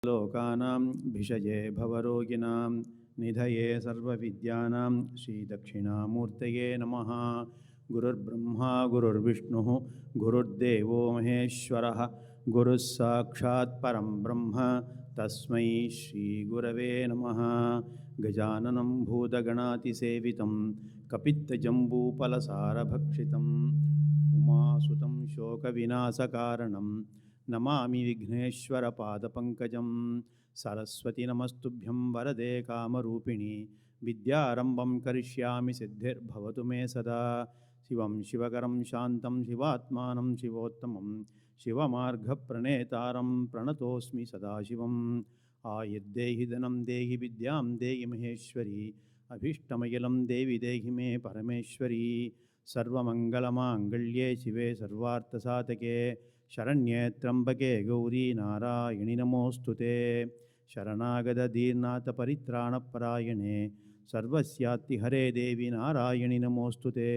लोकानां भिषजे भवरोगिणां निधये सर्वविद्यानां श्रीदक्षिणामूर्तये नमः। गुरुर्ब्रह्मा गुरुर्विष्णुः गुरुर्देवो महेश्वरः गुरुः साक्षात् परं ब्रह्म तस्मै श्रीगुरवे नमः। गजाननं भूतगणातिसेवितं कपित्तजम्बूफलसारभक्षितम् उमासुतं शोकविनाशकारणं नमामि विघ्नेश्वरपादपङ्कजं। सरस्वती नमस्तुभ्यं वरदे कामरूपिणि विद्यारम्भं करिष्यामि सिद्धिर्भवतु मे सदा। शिवं शिवकरं शान्तं शिवात्मानं शिवोत्तमं शिवमार्गप्रणेतारं प्रणतोऽस्मि सदाशिवम्। आयुर्देहि धनं देहि विद्यां देहि महेश्वरी अभीष्टमखिलं देवि देहि मे परमेश्वरी। सर्वमङ्गलमाङ्गल्ये शिवे सर्वार्थसाधके शरण्ये त्र्यम्बके गौरी नारायणि नमोऽस्तुते। शरणागतदीर्नाथपरित्राणपरायणे सर्वस्यात्तिहरे देवी नारायणि नमोऽस्तुते।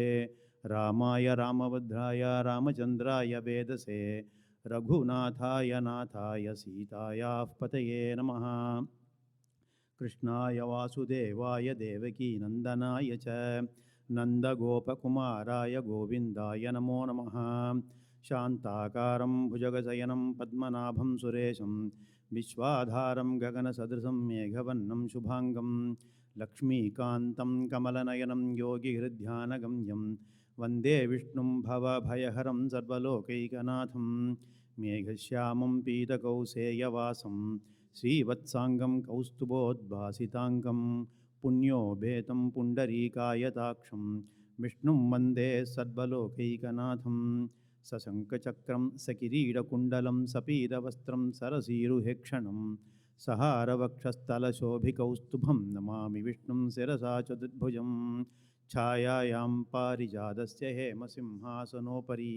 रामाय रामभद्राय रामचन्द्राय वेदसे रघुनाथाय नाथाय सीतायाः पतये नमः। कृष्णाय वासुदेवाय देवकीनन्दनाय च नन्दगोपकुमाराय गोविन्दाय नमो नमः। शान्ताकारं भुजगशयनं पद्मनाभं सुरेशं विश्वाधारं गगनसदृशं मेघवर्णं शुभाङ्गं लक्ष्मीकान्तं कमलनयनं योगिहृद्ध्यानगम्यं वन्दे विष्णुं भवभयहरं सर्वलोकैकनाथं। मेघश्यामं पीतकौसेयवासं श्रीवत्साङ्गं कौस्तुभोद्भासिताङ्गं पुण्योपेतं पुण्डरीकायताक्षं विष्णुं वन्दे सर्वलोकैकनाथं। सशङ्खचक्रं सकिरीटकुण्डलं सपीतवस्त्रं सरसीरुहेक्षणं सहारवक्षस्थलशोभिकौस्तुभं नमामि विष्णुं शिरसा चतुर्भुजं। छायायां पारिजातस्य हेमसिंहासनोपरि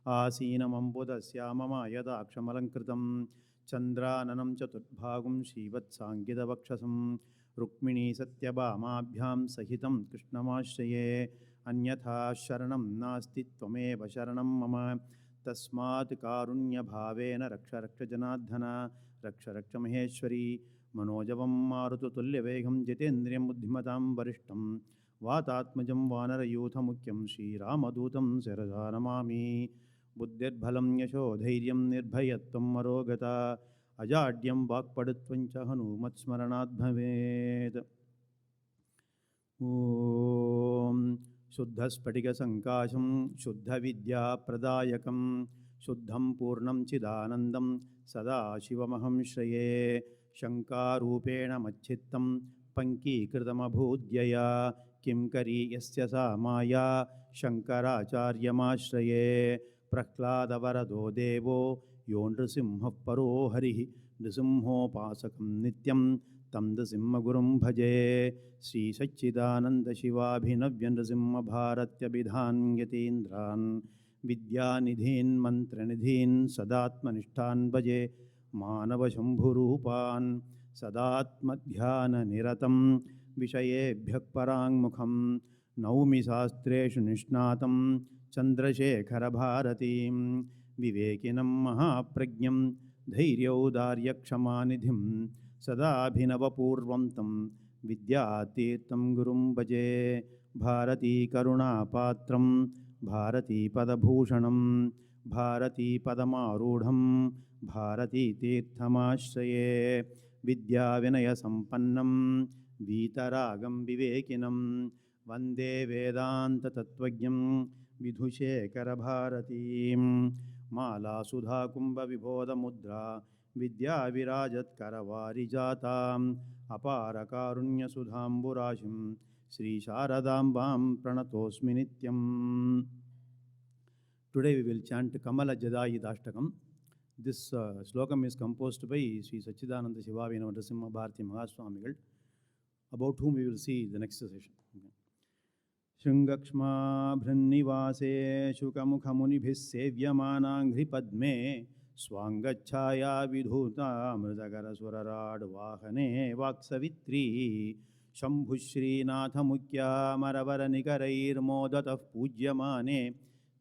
आसीनमम्बुदश्याममायताक्षमलङ्कृतं चन्द्राननं चतुर्भागं श्रीवत्साङ्कितवक्षसं रुक्मिणी सत्यभामाभ्यां सहितं कृष्णमाश्रये। अन्यथा शरणं नास्ति त्वमेव शरणं मम तस्मात् कारुण्यभावेन रक्ष रक्ष जनार्दन रक्ष रक्ष महेश्वरी। मनोजवं मारुततुल्यवेगं जितेन्द्रियं बुद्धिमतां वरिष्ठं वातात्मजं वानरयूथमुख्यं श्रीरामदूतं शिरसा नमामि। बुद्धिर्बलं यशोधैर्यं निर्भयत्वं मरोगता अजाड्यं वाक्पटुत्वं च हनुमत्स्मरणात् भवेत्। ॐ शुद्धस्फटिकसङ्काशं शुद्धविद्याप्रदायकं शुद्धं पूर्णं चिदानन्दं सदाशिवमहं श्रये। शङ्कारूपेण मच्चित्तं पङ्कीकृतमभूद्यया किंकरी यस्य सा माया शङ्कराचार्यमाश्रये। प्रह्लादवरदो देवो यो नृसिंहः परो हरिः नृसिंहोपासकं नित्यं तं नृसिंहगुरुं भजे। श्रीसच्चिदानन्दशिवाभिनव्यनृसिंहभारत्यभिधान् यतीन्द्रान् विद्यानिधीन् मन्त्रनिधीन् सदात्मनिष्ठान् भजे। मानवशम्भुरूपान् सदात्मध्याननिरतं विषयेभ्यः पराङ्मुखं नौमि शास्त्रेषु निष्णातं चन्द्रशेखरभारतीं। विवेकिनं महाप्रज्ञं धैर्यौदार्यक्षमानिधिं सदाभिनवपूर्वं तं विद्यातीर्थं गुरुं भजे। भारतीकरुणापात्रं भारतीपदभूषणं भारतीपदमारूढं भारतीतीर्थमाश्रये। विद्याविनयसम्पन्नं वीतरागं विवेकिनं वन्दे वेदान्ततत्त्वज्ञं विधुशेखरभारतीं। मालासुधाकुम्भविबोधमुद्रा विद्याविराजत्करवारिजाताम् अपारकारुण्यसुधाम्बुराशिं श्रीशारदाम्बां प्रणतोऽस्मि नित्यम्. Today we will chant Kamala Jadayidashtakam. This slokam is composed by Sri Sachidananda Shivavinava Narasimha Bharati Mahaswamigal, about whom we will see the next session. Shringakshma Bhrannivase Shukamukhamunibhis Sevyamanaangri Padme Swangachaya Vidhuta Mridagara Swararad Vahane Vaksavitri Shambhushri Natha Mukya Maravara Nikarair Modataf Pujyamane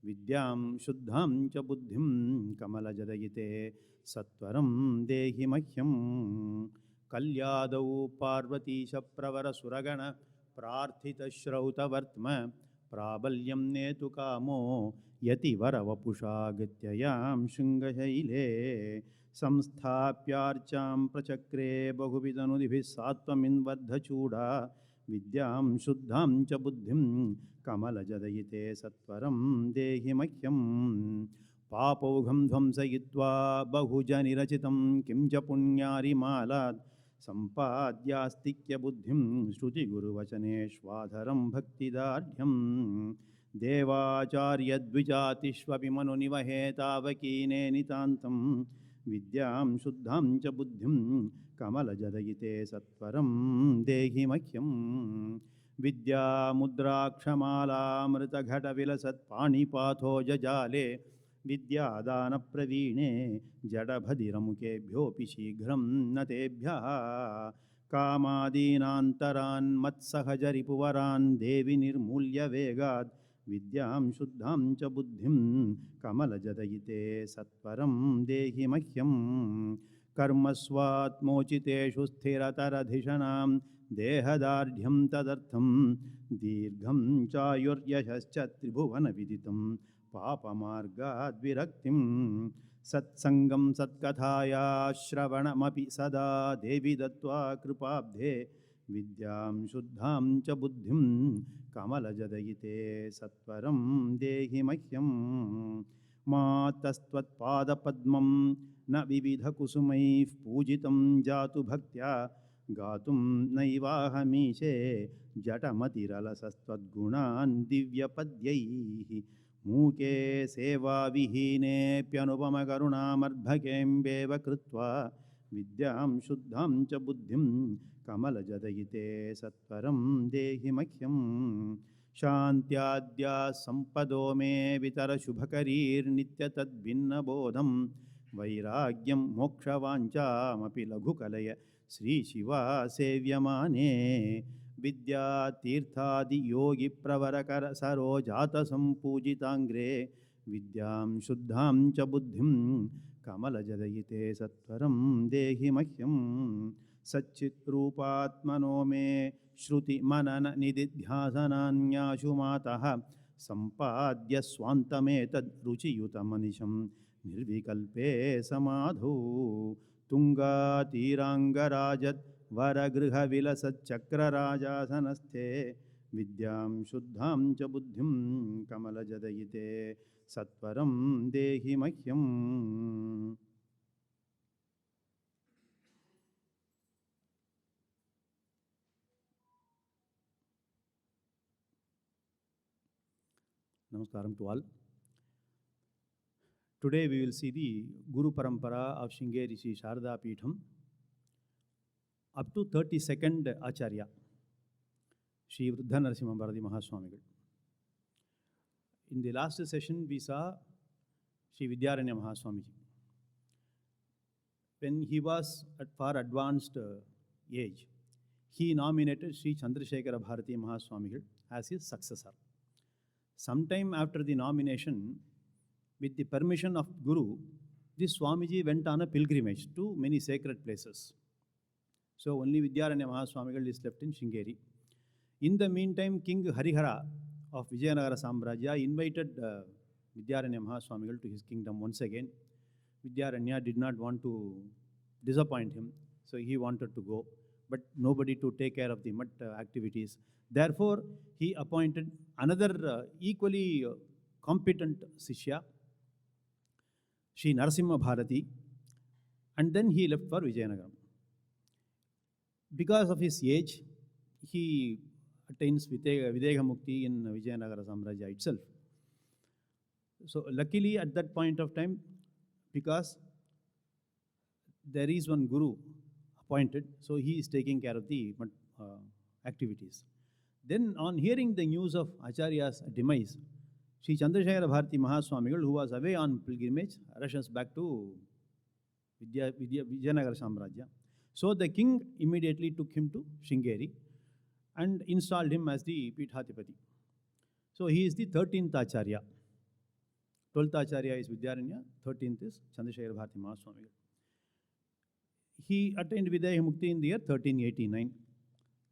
Vidyam Shuddham Cha Buddhim Kamala Jadayite Satvaram dehi mahyam. Kalyadau Parvatisha Pravara Suragana Prarthita Shrauta Vartma Prabalyam Netu Kamo Yati Varavapusha Gatyayam Shungashaile Samsthapyarcham Prachakre Bahuvidanudibhis Satvamin Vardhachuda Vidyam Shuddham Cha Buddhim Kamalajadayite Satvaram Dehi Mahyam Papaugham Dhvamsayitva Bahujanirachitam Kimcha Punyari Malat Sampadhyastikya Buddhim Shruti Guru Vachaneshwadharam Bhaktidaryam Devacharya Dvijatishvapi Manunivaheta Nitantam Vidyam Shuddham Cha Buddhim Kamalajadayite Satvaram Dehi Mahyam Vidya Mudrakshamala Mrita Ghata Vilasat Panipatho Jajale Vidyadana Pravine Jadabhadiramuke Bhyopi Shighram Natebhya Kamadinantaran Matsahajaripuvaran Devi Nirmulya Vegad Vidyam Shuddham Cha Buddhim Kamalajadayite Satvaram Dehi Mahyam Karmasvat Mochiteshu Sthirataradhishanam Dehadardhyam Tadartham Dirgham Chayuryashascha Tribhuvana Viditam Papa Margad Viraktim Satsangam Satkathaya Shravanamapi Sada Devi Dattva Kripabdhe Vidyam Shuddham Cha Buddhim Kamalajadayite Satvaram Dehi Mahyam Matastvat Pada Padmam Na Vividha Kusumaif Pujitam Jatu Bhaktya Gatum Naivahamishe Jatamatirala Sastvat Gunan Divya Padyaihi Muke Seva Vihine Pyanupama Karuna Mardhakem Beva Krutva Vidyam Shuddham Cha Buddhim Kamalajadayite Satvaram Dehi Mahyam Shantyadya Sampado Me Vitara Shubhakarir Nitya Tad Binna Bodham Vairagyam Mokshavancha Mapi Laghu Kalaya Sri Shiva Sevyamane Vidya Tirthadi Yogi Pravarakara Sarojata Sampujitangre Vidyam Shuddham Cha Buddhim Kamalajadayite Satvaram Dehi Mahyam Satchit Rupatmano Me Shruti Manana Nididhyasananyashu Mataha Sampadya Swantametad Ruchiyutamanisham Nirvikalpe Samadhu Tunga Tirangarajat Varagriha Vilasat Chakra Rajasanasthe Vidyam Shuddham Cha Buddhim Kamalajadayite Satvaram Dehi Mahyam. Namaskaram to all. Today we will see the Guru Parampara of Sringeri Shri Sharadha Peetham up to 32nd Acharya, Shri Vruddha Narasimha Bharati Mahaswamigal. In the last session we saw Shri Vidyaranya Mahaswamiji. When he was at far advanced age, he nominated Shri Chandrasekhara Bharati Mahaswamigal as his successor. Sometime after the nomination, with the permission of Guru, this Swamiji went on a pilgrimage to many sacred places. So only Vidyaranya Mahaswamigal is left in Sringeri. In the meantime, King Harihara of Vijayanagara Samrajya invited Vidyaranya Mahaswamigal to his kingdom once again. Vidyaranya did not want to disappoint him, so he wanted to go, but nobody to take care of the mutt activities. Therefore, he appointed another equally competent Sishya, Shri Narasimha Bharati, and then he left for Vijayanagara. Because of his age, he attains Videha Mukti in Vijayanagara Samrajya itself. So luckily at that point of time, because there is one Guru appointed, so he is taking care of the activities. Then on hearing the news of Acharya's demise, Sri Chandrasekhara Bharati Mahaswamigal, who was away on pilgrimage, rushes back to Vijayanagara Samrajya. So the king immediately took him to Sringeri and installed him as the Peethadhipathi. So he is the 13th Acharya. 12th Acharya is Vidyaranya, 13th is Chandrasekhara Bharati Mahaswamigal. He attained Vidyahi Mukti in the year 1389.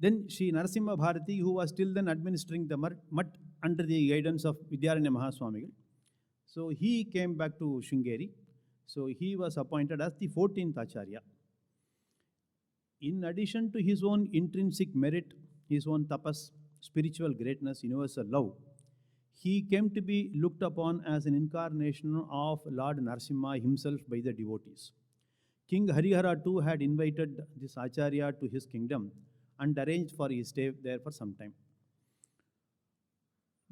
Then Sri Narasimha Bharati, who was still then administering the Mutt under the guidance of Vidyaranya Mahaswamigal, so he came back to Sringeri. So he was appointed as the 14th Acharya. In addition to his own intrinsic merit, his own tapas, spiritual greatness, universal love, he came to be looked upon as an incarnation of Lord Narasimha himself by the devotees. King Harihara too had invited this Acharya to his kingdom and arranged for his stay there for some time.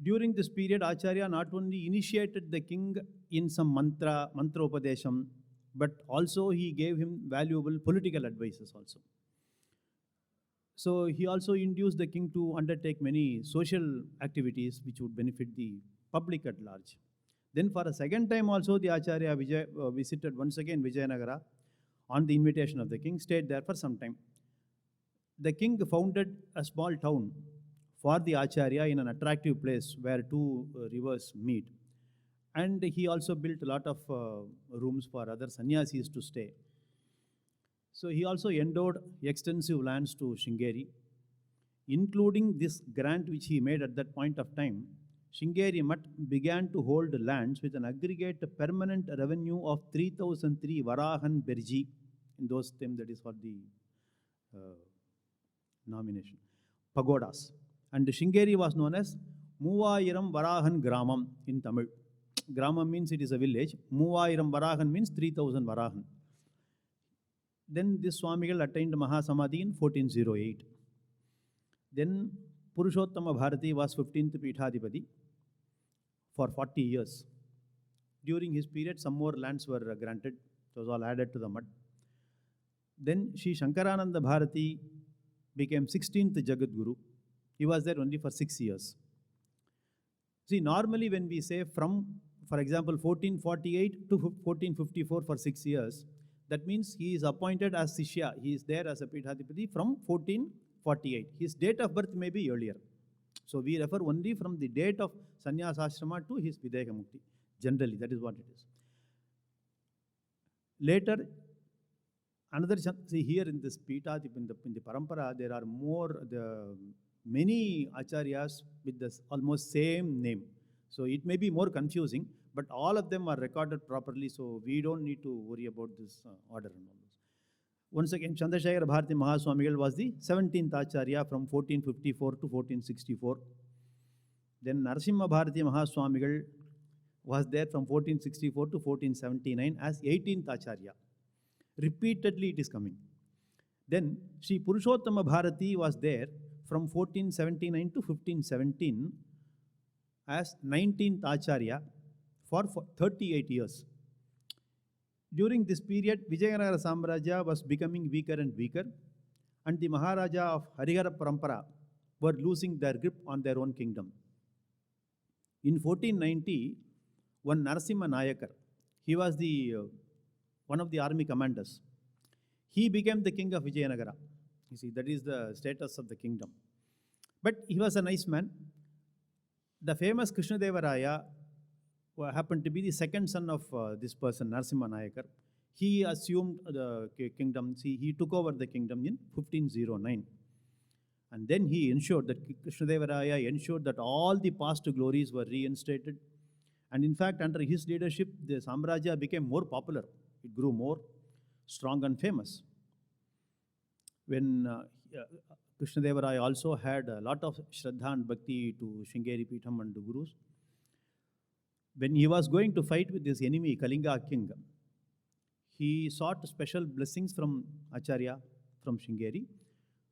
During this period, Acharya not only initiated the king in some mantra upadesham, but also he gave him valuable political advices also. So he also induced the king to undertake many social activities which would benefit the public at large. Then for a second time also the Acharya visited once again Vijayanagara on the invitation of the king, stayed there for some time. The king founded a small town for the Acharya in an attractive place where two rivers meet. And he also built a lot of rooms for other sannyasis to stay. So he also endowed extensive lands to Sringeri, including this grant which he made at that point of time. Sringeri Mutt began to hold lands with an aggregate permanent revenue of 3003 Varahan Berji. In those times, that is for the nomination. Pagodas. And Sringeri was known as Muvayiram Varahan Gramam in Tamil. Gramam means it is a village. Muvayiram Varahan means 3000 Varahan. Then this Swamigal attained Mahasamadhi in 1408. Then Purushottama Bharati was 15th Peethadhipathi for 40 years. During his period, some more lands were granted. It was all added to the Mutt. Then Sri Shankarananda Bharati became 16th Jagat Guru. He was there only for 6 years. See, normally when we say from, for example, 1448 to 1454 for 6 years, that means he is appointed as Sishya. He is there as a Peethadhipathi from 1448. His date of birth may be earlier. So we refer only from the date of Sannyasashrama to his Vidyahi Mukti. Generally, that is what it is. Later, another, see here in this Peethadhipathi, in the Parampara, there are many acharyas with the almost same name. So it may be more confusing, but all of them are recorded properly, so we don't need to worry about this order and all this. Once again, Chandrasekhara Bharati Mahaswamigal was the 17th Acharya from 1454 to 1464. Then Narasimha Bharati Mahaswamigal was there from 1464 to 1479 as 18th Acharya. Repeatedly it is coming. Then Sri Purushottama Bharati was there from 1479 to 1517 as 19th Acharya for 38 years. During this period, Vijayanagara Samraja was becoming weaker and weaker, and the Maharaja of Harihara Parampara were losing their grip on their own kingdom. In 1490, one Narasimha Nayakar, he was one of the army commanders. He became the king of Vijayanagara. You see, that is the status of the kingdom. But he was a nice man. The famous Krishnadevaraya happened to be the second son of this person, Narasimha Nayakar. He assumed the kingdom. See, he took over the kingdom in 1509. And then he ensured that Krishnadevaraya ensured that all the past glories were reinstated. And in fact, under his leadership, the Samraja became more popular. It grew more strong and famous. When Krishnadevaraya also had a lot of Shraddha and Bhakti to Sringeri, Peetham and the Gurus. When he was going to fight with his enemy, Kalinga king, he sought special blessings from Acharya, from Sringeri,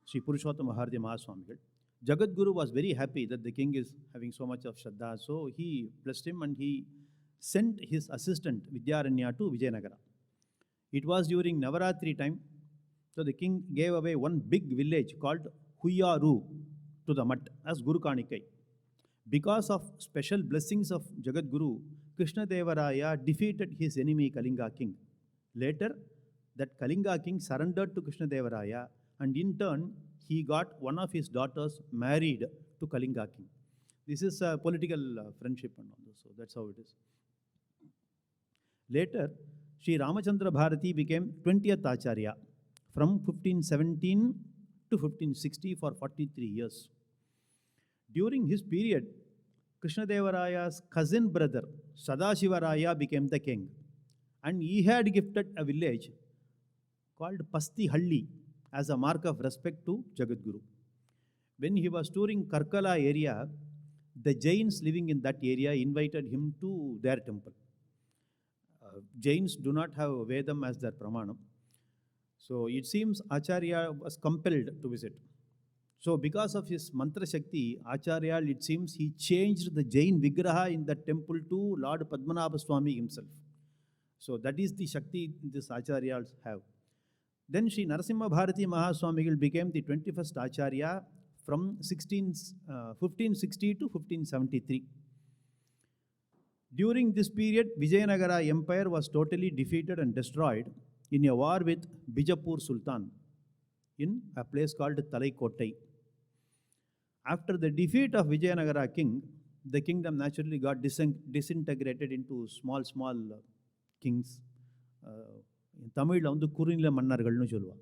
Sri Purushottama Bharati Mahaswamigal. Jagat Guru was very happy that the king is having so much of Shraddha, so he blessed him and he sent his assistant Vidyaranya to Vijayanagara. It was during Navaratri time, so the king gave away one big village called Huyaru to the Mutt as Guru Kanikai. Because of special blessings of Jagat Guru, Krishnadevaraya defeated his enemy Kalinga king. Later, that Kalinga king surrendered to Krishnadevaraya, and in turn, he got one of his daughters married to Kalinga king. This is a political friendship and all this, so that's how it is. Later, Sri Ramachandra Bharati became 20th Acharya from 1517 to 1560 for 43 years. During his period, Krishnadevaraya's cousin brother Sadashivaraya became the king, and he had gifted a village called Pasti Halli as a mark of respect to Jagadguru. When he was touring Karkala area, the Jains living in that area invited him to their temple. Jains do not have Vedam as their pramanam. So it seems Acharya was compelled to visit. So because of his mantra Shakti, Acharya, it seems he changed the Jain Vigraha in the temple to Lord Padmanabha Swami himself. So that is the Shakti these Acharyas have. Then Sri Narasimha Bharati Mahaswamigal became the 21st Acharya from 1560 to 1573. During this period, Vijayanagara Empire was totally defeated and destroyed in a war with Bijapur Sultan in a place called Talaikottai. After the defeat of Vijayanagara king, the kingdom naturally got disintegrated into small kings. In Tamil, Kurinila Mannargalnu Solva.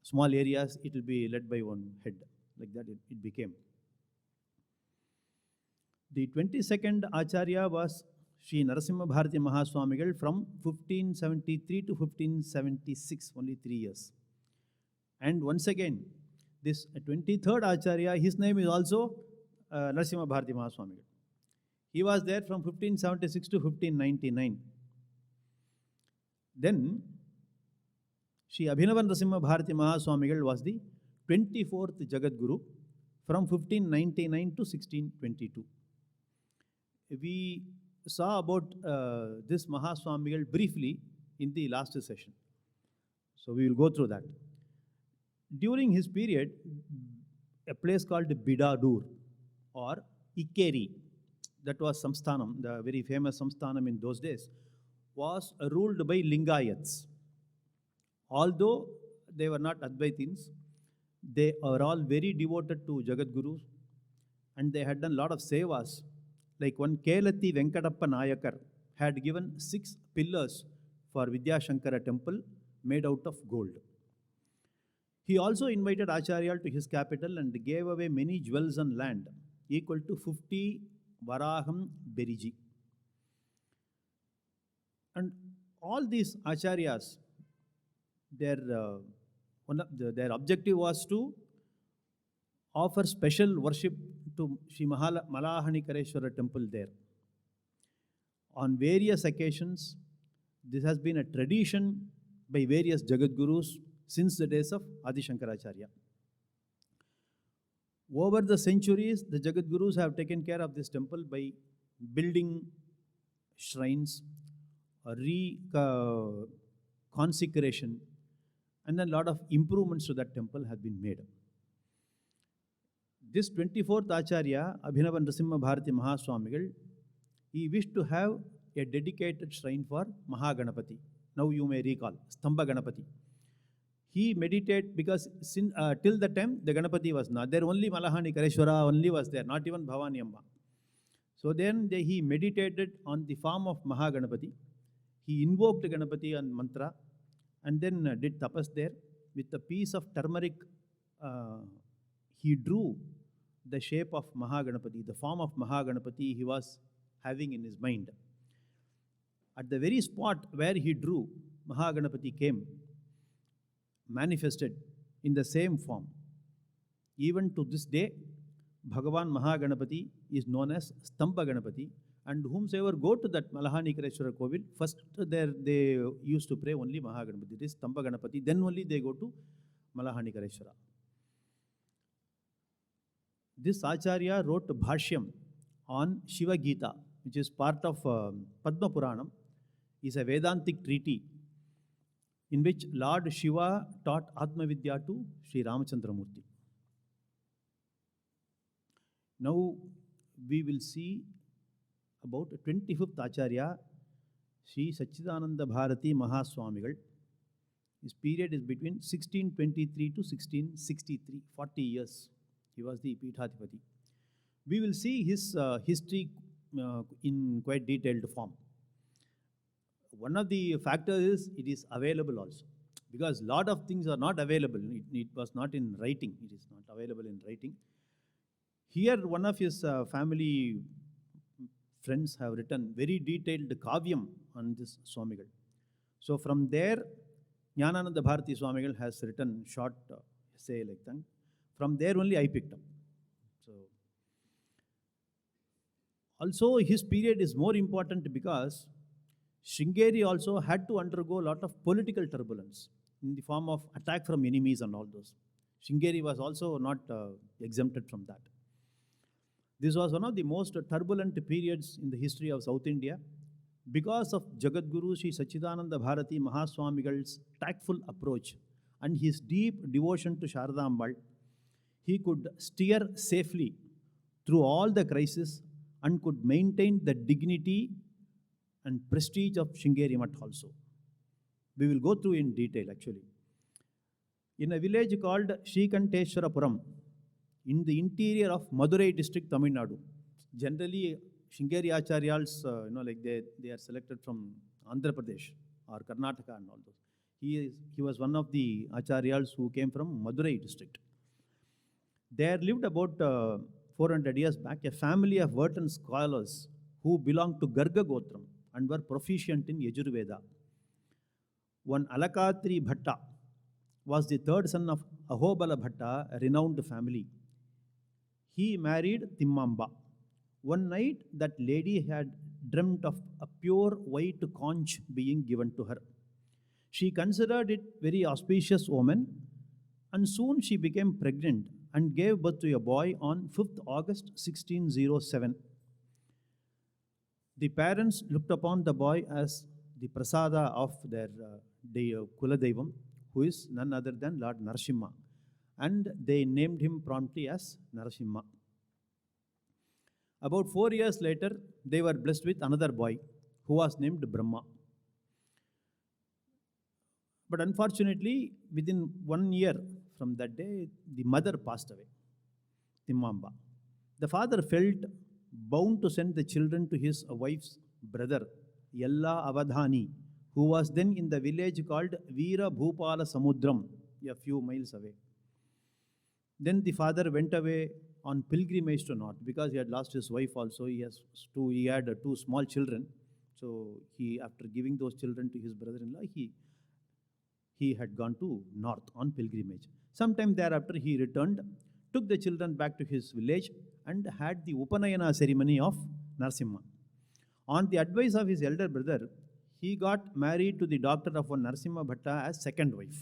Small areas, it will be led by one head. Like that it became. The 22nd Acharya was Sri Narasimha Bharati Mahaswamigal from 1573 to 1576, only 3 years. And once again, this 23rd Acharya, his name is also Narasimha Bharati Mahaswamigal. He was there from 1576 to 1599. Then, Sri Abhinavan Narasimha Bharati Mahaswamigal was the 24th Jagadguru from 1599 to 1622. We saw about this Mahaswamigal briefly in the last session. So we will go through that. During his period, a place called Bidadur or Ikkeri, that was Samsthanam, the very famous Samsthanam in those days, was ruled by Lingayats. Although they were not Advaitins, they are all very devoted to Jagadguru, and they had done a lot of sevas. Like one Kelati Venkatappa Nayakar had given 6 pillars for Vidyashankara temple made out of gold. He also invited Acharya to his capital and gave away many jewels and land equal to 50 Varaham Beriji. And all these Acharyas, their objective was to offer special worship to Sri Malahanikareshwara temple there. On various occasions, this has been a tradition by various Jagadgurus since the days of Adi Shankaracharya. Over the centuries, the Jagadgurus have taken care of this temple by building shrines, consecration, and then a lot of improvements to that temple have been made. This 24th Acharya, Abhinavan Narasimha Bharati Mahaswamigal, he wished to have a dedicated shrine for Mahaganapati. Now you may recall, Stamba Ganapati. He meditated because till the time the Ganapati was not there, only Malahanikareshwara only was there, not even Bhavani Amma. So then he meditated on the form of Mahaganapati. He invoked Ganapati and mantra and then did tapas there. With a piece of turmeric, he drew the shape of Mahaganapati, the form of Mahaganapati he was having in his mind. At the very spot where he drew, Mahaganapati came, manifested in the same form. Even to this day, Bhagavan Mahaganapati is known as Stamba Ganapati, and whomsoever go to that Malahanikareshwara Kovil, first there they used to pray only Mahaganapati. It is Stamba Ganapati, then only they go to Malahanikareshwara. This Acharya wrote Bhashyam on Shiva Gita, which is part of Padma Puranam, is a Vedantic treaty in which Lord Shiva taught Atma Vidya to Sri Ramachandramurti. Now we will see about 25th Acharya, Sri Sachidananda Bharati Mahaswamigal. His period is between 1623 to 1663, 40 years. He was the Peethadhipathi. We will see his history in quite detailed form. One of the factors is it is available also. because a lot of things are not available. It was not in writing. It is not available in writing. Here, one of his family friends have written very detailed kavyam on this Swamigal. So from there, Jnanananda Bharati Swamigal has written short essay like that. From there only I picked up. So also his period is more important because Sringeri also had to undergo a lot of political turbulence in the form of attack from enemies and all those. Sringeri was also not exempted from that. This was one of the most turbulent periods in the history of South India. Because of Jagadguru Sri Sachidananda Bharati Mahaswamigal's tactful approach and his deep devotion to Sharadha Ambal, he could steer safely through all the crises and could maintain the dignity and prestige of Sringeri Math also. We will go through in detail actually. In a village called Shri.Kailasanath, in the interior of Madurai district, Tamil Nadu, generally Sringeri Acharyals, like they are selected from Andhra Pradesh or Karnataka and all those. He was one of the Acharyals who came from Madurai district. There lived about 400 years back a family of Vertan scholars who belonged to Garga Gotram and were proficient in Yajurveda. One Alakatri Bhatta was the third son of Ahobala Bhatta, a renowned family. He married Timmamba. One night, that lady had dreamt of a pure white conch being given to her. She considered it very auspicious omen, and soon she became pregnant and gave birth to a boy on 5th August 1607. The parents looked upon the boy as the prasada of their Kuladaivam, who is none other than Lord Narasimha, and they named him promptly as Narasimha. About 4 years later, they were blessed with another boy who was named Brahma. But unfortunately, within 1 year from that day, the mother passed away, Timmamba. The father felt bound to send the children to his wife's brother, Yalla Avadhani, who was then in the village called Veera Bhupala Samudram, a few miles away. Then the father went away on pilgrimage to north because he had lost his wife also. He had two small children. So after giving those children to his brother-in-law, he had gone to north on pilgrimage. Sometime thereafter he returned, took the children back to his village and had the Upanayana ceremony of Narasimha. On the advice of his elder brother, he got married to the daughter of one Narasimha Bhatta as second wife.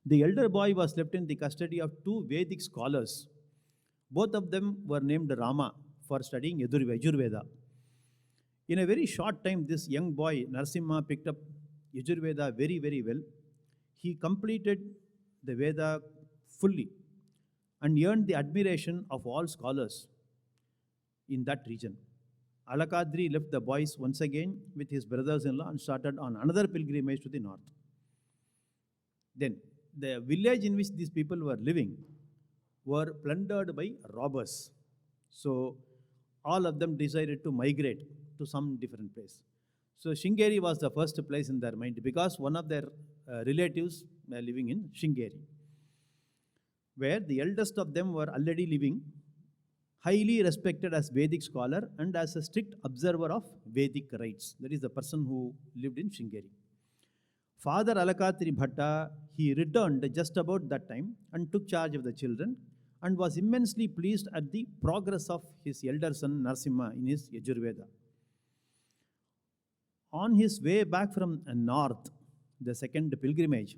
The elder boy was left in the custody of two Vedic scholars. Both of them were named Rama for studying Yajurveda. In a very short time, this young boy, Narasimha, picked up Yajurveda very, very well. He completed the Veda fully and earned the admiration of all scholars in that region. Alakadri left the boys once again with his brothers-in-law and started on another pilgrimage to the north. Then, the village in which these people were living were plundered by robbers. So, all of them decided to migrate to some different place. So, Sringeri was the first place in their mind because one of their relatives were living in Sringeri, where the eldest of them were already living, highly respected as Vedic scholar and as a strict observer of Vedic rites. That is the person who lived in Sringeri. Father Alakatri Bhatta, he returned just about that time and took charge of the children and was immensely pleased at the progress of his elder son Narasimha in his Yajurveda. On his way back from north, the second pilgrimage,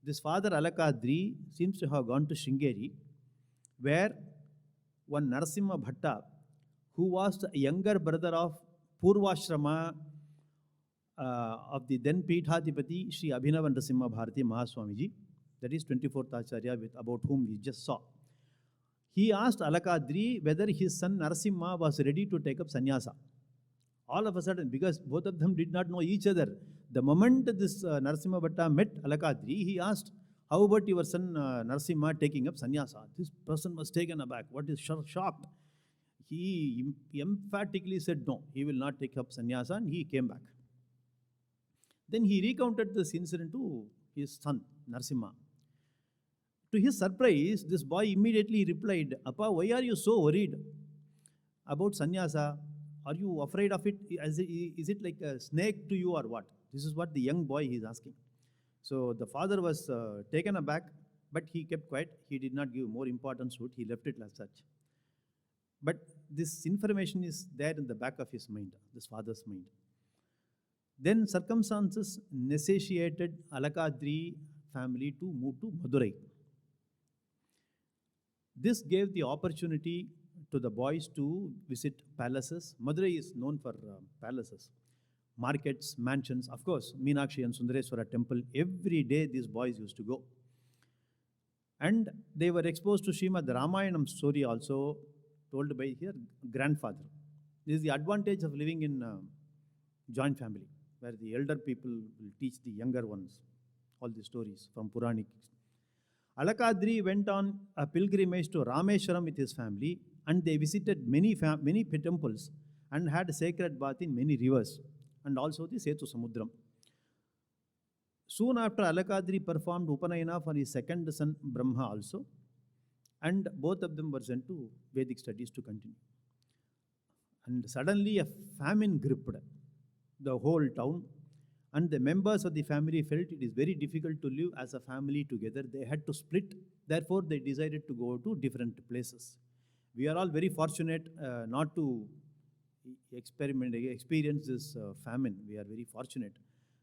this father Alakadri seems to have gone to Sringeri, where one Narasimha Bhatta, who was the younger brother of Purvashrama of the then Peethadhipathi Shri Abhinava Narasimha Bharati Mahaswamiji, that is 24th Acharya about whom we just saw. He asked Alakadri whether his son Narasimha was ready to take up sannyasa. All of a sudden, because both of them did not know each other, the moment this Narasimha Bhatta met Alakadri, he asked, "How about your son Narasimha taking up sannyasa?" This person was taken aback. What is shocked? He emphatically said no, he will not take up sannyasa, and he came back. Then he recounted this incident to his son, Narsimha. To his surprise, this boy immediately replied, Appa, why are you so worried about sannyasa? Are you afraid of it? Is it like a snake to you or what? This is what the young boy is asking. So the father was taken aback, but he kept quiet. He did not give more importance to it. He left it as such. But this information is there in the back of his mind, this father's mind. Then circumstances necessitated Alakadri family to move to Madurai. This gave the opportunity to the boys to visit palaces. Madurai is known for palaces, markets, mansions. Of course, Meenakshi and Sundareswara temple, every day these boys used to go. And they were exposed to Srimad Ramayanam story also told by her grandfather. This is the advantage of living in joint family, where the elder people will teach the younger ones all the stories from Puranic. Alakadri went on a pilgrimage to Rameshwaram with his family, and they visited many temples and had a sacred bath in many rivers, and also the Setu Samudram. Soon after, Alakadri performed Upanayana for his second son Brahma also, and both of them were sent to Vedic studies to continue. And suddenly a famine gripped the whole town, and the members of the family felt it is very difficult to live as a family together. They had to split. Therefore, they decided to go to different places. We are all very fortunate not to experience this famine. We are very fortunate.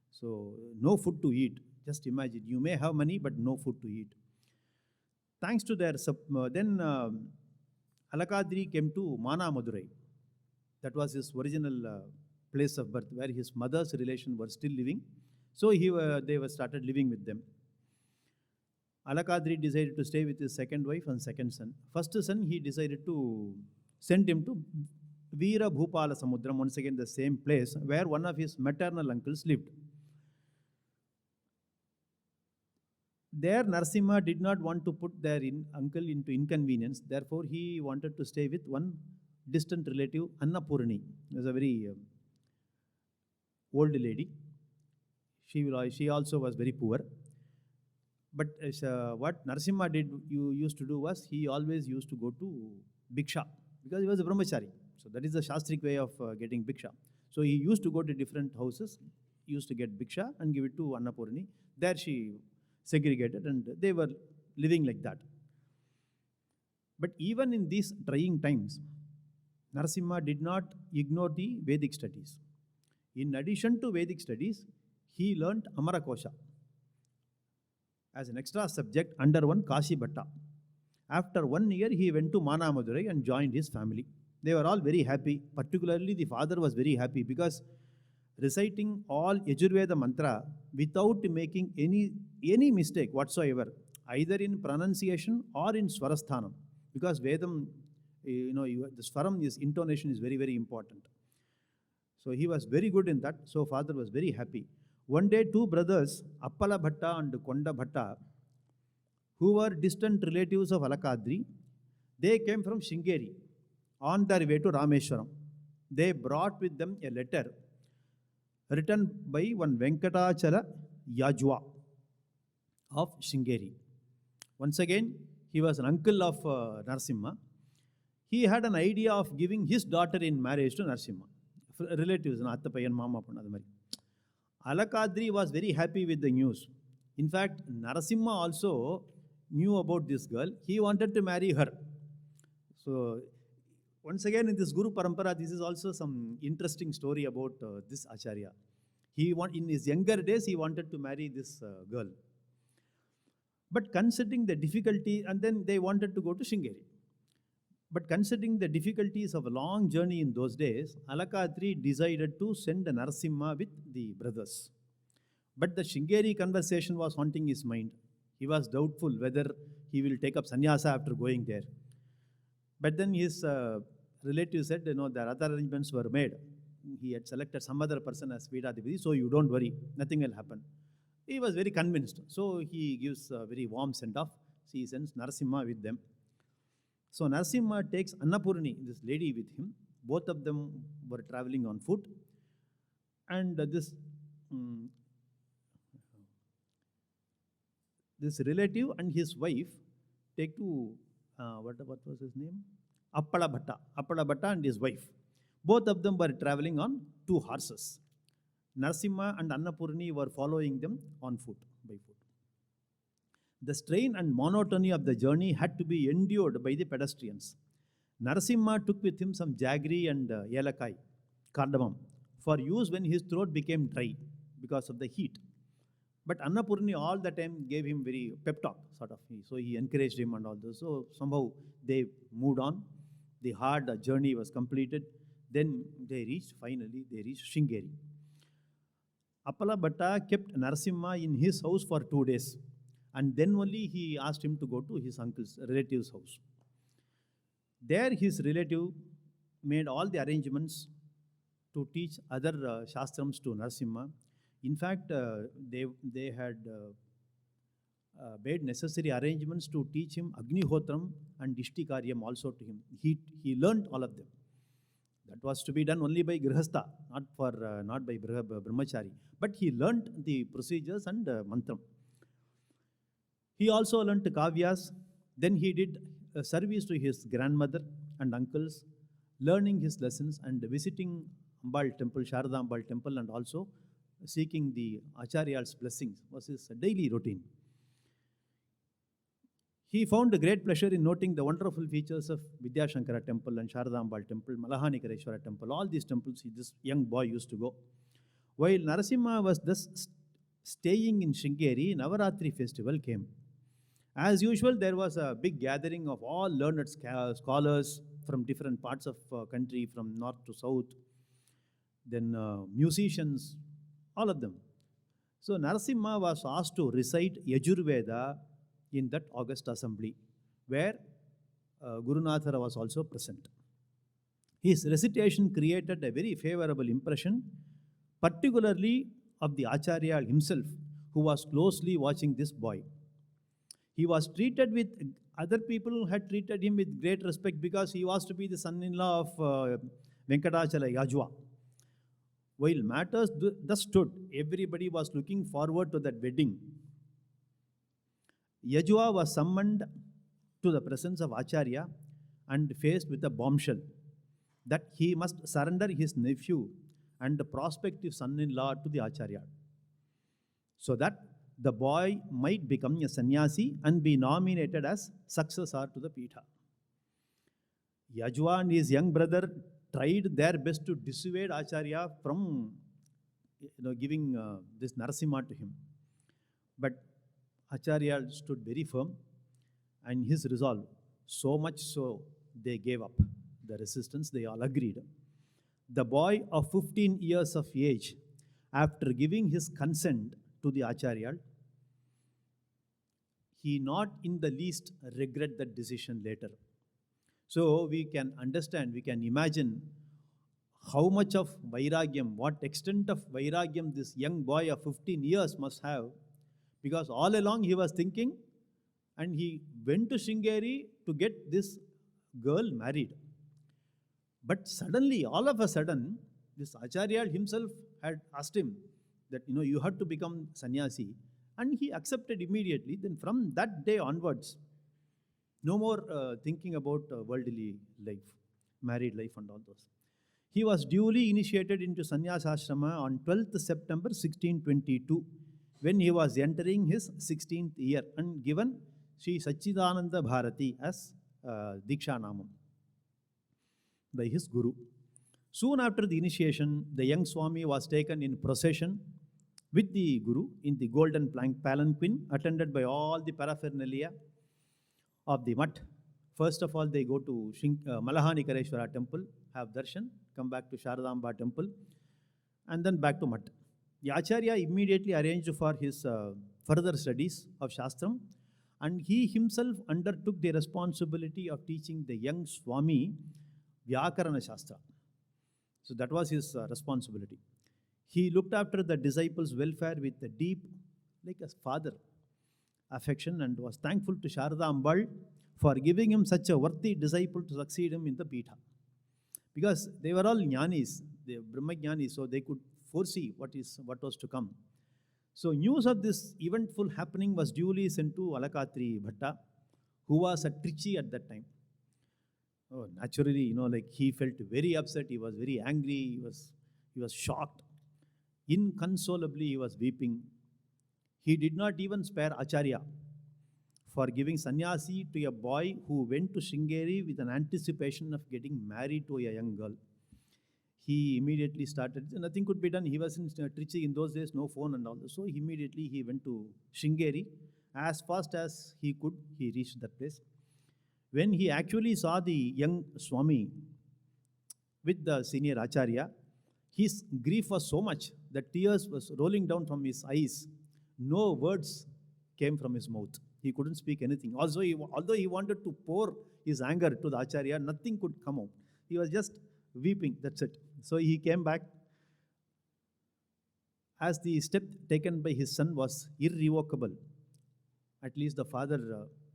So, no food to eat. Just imagine, you may have money, but no food to eat. Thanks to their, then Alakadri came to Mana Madurai. That was his original place of birth, where his mother's relation were still living. So they were started living with them. Alakadri decided to stay with his second wife and second son. First son, he decided to send him to Veera Bhupala Samudram, once again the same place where one of his maternal uncles lived. There, Narasimha did not want to put their uncle into inconvenience. Therefore, he wanted to stay with one distant relative, Annapurni. She was a very old lady. She also was very poor. But what Narasimha used to do was, he always used to go to Bhiksha, because he was a brahmachari. So that is the Shastric way of getting Bhiksha. So he used to go to different houses, used to get Bhiksha and give it to Annapurni. There she segregated, and they were living like that. But even in these trying times, Narasimha did not ignore the Vedic studies. In addition to Vedic studies, he learnt Amarakosha as an extra subject under one Kashi Bhatta. After 1 year, he went to Mana Madurai and joined his family. They were all very happy. Particularly, the father was very happy, because reciting all Yajurveda mantra without making any mistake whatsoever, either in pronunciation or in Swarasthanam, because Vedam, the Swaram, intonation is very, very important. So he was very good in that. So father was very happy. One day, two brothers, Appala Bhatta and Konda Bhatta, who were distant relatives of Alakadri, they came from Sringeri on their way to Rameshwaram. They brought with them a letter written by one Venkatachala Yajwa of Sringeri. Once again, he was an uncle of Narasimha. He had an idea of giving his daughter in marriage to Narasimha. Relatives, Attapayan, Mama, Alakadri was very happy with the news. In fact, Narasimha also knew about this girl. He wanted to marry her. So, once again, in this Guru Parampara, this is also some interesting story about this Acharya. In his younger days, he wanted to marry this girl. But considering the difficulty, and then they wanted to go to Sringeri. But considering the difficulties of a long journey in those days, Alakadri decided to send a Narasimha with the brothers. But the Sringeri conversation was haunting his mind. He was doubtful whether he will take up sannyasa after going there. But then his relative said, the other arrangements were made. He had selected some other person as Peethadhipathi, so you don't worry, nothing will happen. He was very convinced. So he gives a very warm send-off. He sends Narasimha with them. So Narasimha takes Annapurni, this lady, with him. Both of them were traveling on foot. And this this relative and his wife take to, what was his name? Appala Bhatta and his wife. Both of them were traveling on 2 horses. Narasimha and Annapurni were following them on foot, by foot. The strain and monotony of the journey had to be endured by the pedestrians. Narasimha took with him some jaggery and yelakai, cardamom, for use when his throat became dry because of the heat. But Annapurni all the time gave him very pep talk, sort of. So he encouraged him and all this. So somehow they moved on. The hard journey was completed. Then finally they reached Sringeri. Appala Bhatta kept Narasimha in his house for 2 days. And then only he asked him to go to his uncle's relative's house. There his relative made all the arrangements to teach other shastrams to Narasimha. In fact, they had made necessary arrangements to teach him Agnihotram and Ishtikaryam also to him. He learned all of them. That was to be done only by Grihastha, not by Brahmachari. But he learned the procedures and mantram. He also learnt kavyas. Then he did service to his grandmother and uncles, learning his lessons and visiting Ambal temple, Sharadha Ambal temple, and also seeking the Acharyal's blessings was his daily routine. He found a great pleasure in noting the wonderful features of Vidyashankara temple and Sharadha Ambal temple, Malahanikareshwara temple. All these temples this young boy used to go. While Narasimha was thus staying in Sringeri, Navaratri festival came. As usual, there was a big gathering of all learned scholars from different parts of country, from north to south, then musicians, all of them. So Narasimha was asked to recite Yajurveda in that August assembly, where Gurunathara was also present. His recitation created a very favorable impression, particularly of the Acharya himself, who was closely watching this boy. He was treated with, other people had treated him with great respect because he was to be the son-in-law of Venkatachala Yajwa. While matters thus stood, everybody was looking forward to that wedding. Yajwa was summoned to the presence of Acharya and faced with a bombshell that he must surrender his nephew and the prospective son-in-law to the Acharya, so that the boy might become a sannyasi and be nominated as successor to the Peetha. Yajwa and his young brother tried their best to dissuade Acharya from giving this Narasimha to him. But Acharya stood very firm and his resolve, so much so they gave up the resistance, they all agreed. The boy of 15 years of age, after giving his consent to the Acharya, he not in the least regret that decision later. So we can understand, we can imagine how much of vairagyam, what extent of vairagyam this young boy of 15 years must have, because all along he was thinking and he went to Sringeri to get this girl married. But suddenly, all of a sudden, this Acharya himself had asked him that, you have to become sannyasi, and he accepted immediately. Then from that day onwards, no more thinking about worldly life, married life and all those. He was duly initiated into sannyasa ashrama on 12th September 1622, when he was entering his 16th year, and given Sri Sachidananda Bharati as Diksha Namam by his Guru. Soon after the initiation, the young Swami was taken in procession with the Guru in the golden palanquin, attended by all the paraphernalia of the Mutt. First of all, they go to Malahanikareshwara temple, have darshan, come back to Sharadamba temple, and then back to Mutt. The Acharya immediately arranged for his further studies of Shastram, and he himself undertook the responsibility of teaching the young Swami Vyakarana Shastra. So that was his responsibility. He looked after the disciples' welfare with a deep, like a father, affection, and was thankful to Sharadha Ambal for giving him such a worthy disciple to succeed him in the Peetha. Because they were all jnanis, they were Brahmajnanis, so they could foresee what was to come. So news of this eventful happening was duly sent to Alakatri Bhatta, who was at Trichy at that time. Oh, naturally, like he felt very upset. He was very angry. He was shocked. Inconsolably, he was weeping. He did not even spare Acharya for giving sannyasi to a boy who went to Sringeri with an anticipation of getting married to a young girl. He immediately started, nothing could be done. He was in Trichy in those days, no phone and all. So immediately he went to Sringeri. As fast as he could, he reached that place. When he actually saw the young Swami with the senior Acharya, his grief was so much that tears was rolling down from his eyes. No words came from his mouth. He couldn't speak anything. Also, although he wanted to pour his anger to the Acharya, nothing could come out. He was just weeping, that's it. So he came back. As the step taken by his son was irrevocable, at least the father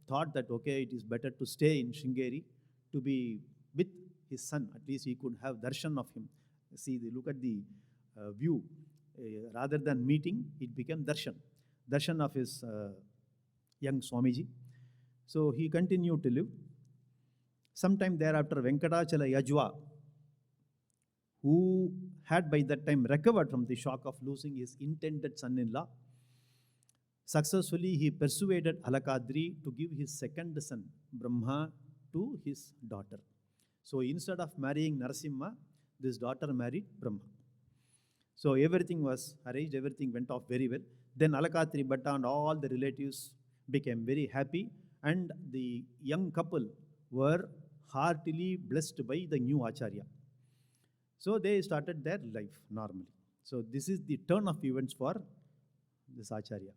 thought that, okay, it is better to stay in Sringeri to be with his son. At least he could have darshan of him. See, look at the view. Rather than meeting, it became darshan. Darshan of his young Swamiji. So he continued to live. Sometime thereafter, Venkatachala Yajwa, who had by that time recovered from the shock of losing his intended son-in-law, successfully he persuaded Alakadri to give his second son, Brahma, to his daughter. So instead of marrying Narasimha, this daughter married Brahma. So everything was arranged, everything went off very well. Then Alakatri Bhatta and all the relatives became very happy, and the young couple were heartily blessed by the new Acharya. So they started their life normally. So this is the turn of events for this Acharya.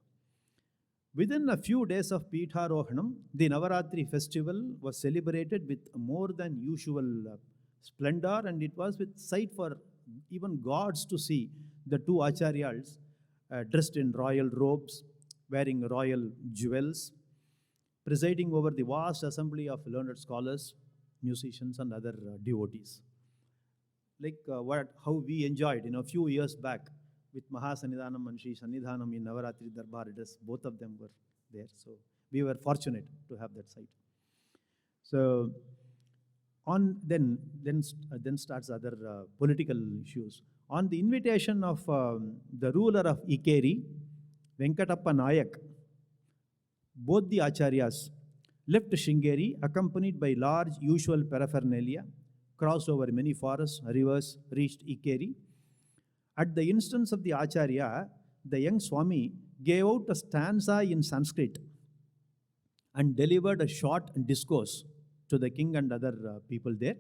Within a few days of Peetharohanam, the Navaratri festival was celebrated with more than usual splendor, and it was with sight for even gods to see the two Acharyas dressed in royal robes, wearing royal jewels, presiding over the vast assembly of learned scholars, musicians, and other devotees. Like how we enjoyed, a few years back with Mahasanidhanam and Sri Sannidhanam in Navaratri Darbar. Both of them were there. So we were fortunate to have that sight. So then starts other political issues. On the invitation of the ruler of Ikeri, Venkatappa Nayak, both the Acharyas left Sringeri accompanied by large usual paraphernalia, crossed over many forests, rivers, reached Ikeri. At the instance of the Acharya, the young Swami gave out a stanza in Sanskrit and delivered a short discourse to the king and other people there.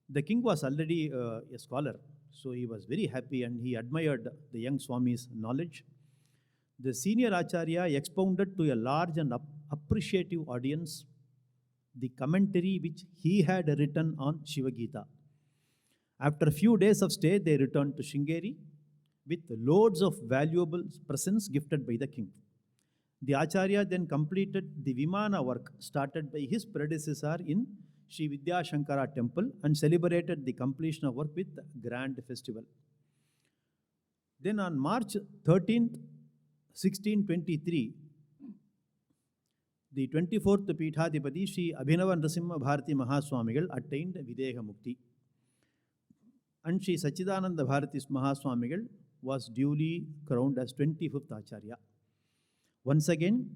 The king was already a scholar, so he was very happy and he admired the young Swami's knowledge. The senior Acharya expounded to a large and appreciative audience the commentary which he had written on Shiva Gita. After a few days of stay, they returned to Sringeri with loads of valuable presents gifted by the king. The Acharya then completed the Vimana work started by his predecessor in Sri Vidya Shankara temple and celebrated the completion of work with grand festival. Then on March 13th, 1623, the 24th Peethadhipathi Sri Abhinava Narasimha Bharati Mahaswamigal attained Videha Mukti. And Sri Sachidananda Bharati Mahaswamigal was duly crowned as 25th Acharya. Once again,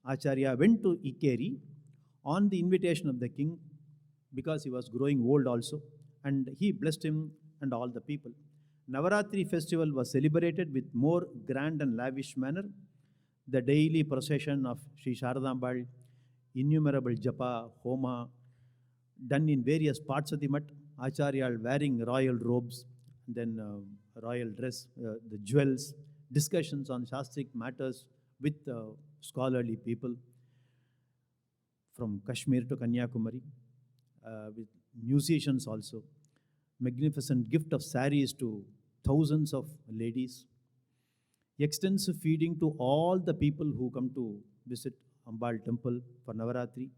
Acharya went to Ikeri on the invitation of the king because he was growing old also, and he blessed him and all the people. Navaratri festival was celebrated with more grand and lavish manner. The daily procession of Sri Sharadha, innumerable japa, homa, done in various parts of the mat, Acharya wearing royal robes, then royal dress, the jewels, discussions on Shastric matters with scholarly people from Kashmir to Kanyakumari, with musicians also, magnificent gift of saris to thousands of ladies, extensive feeding to all the people who come to visit Ambal temple for Navaratri.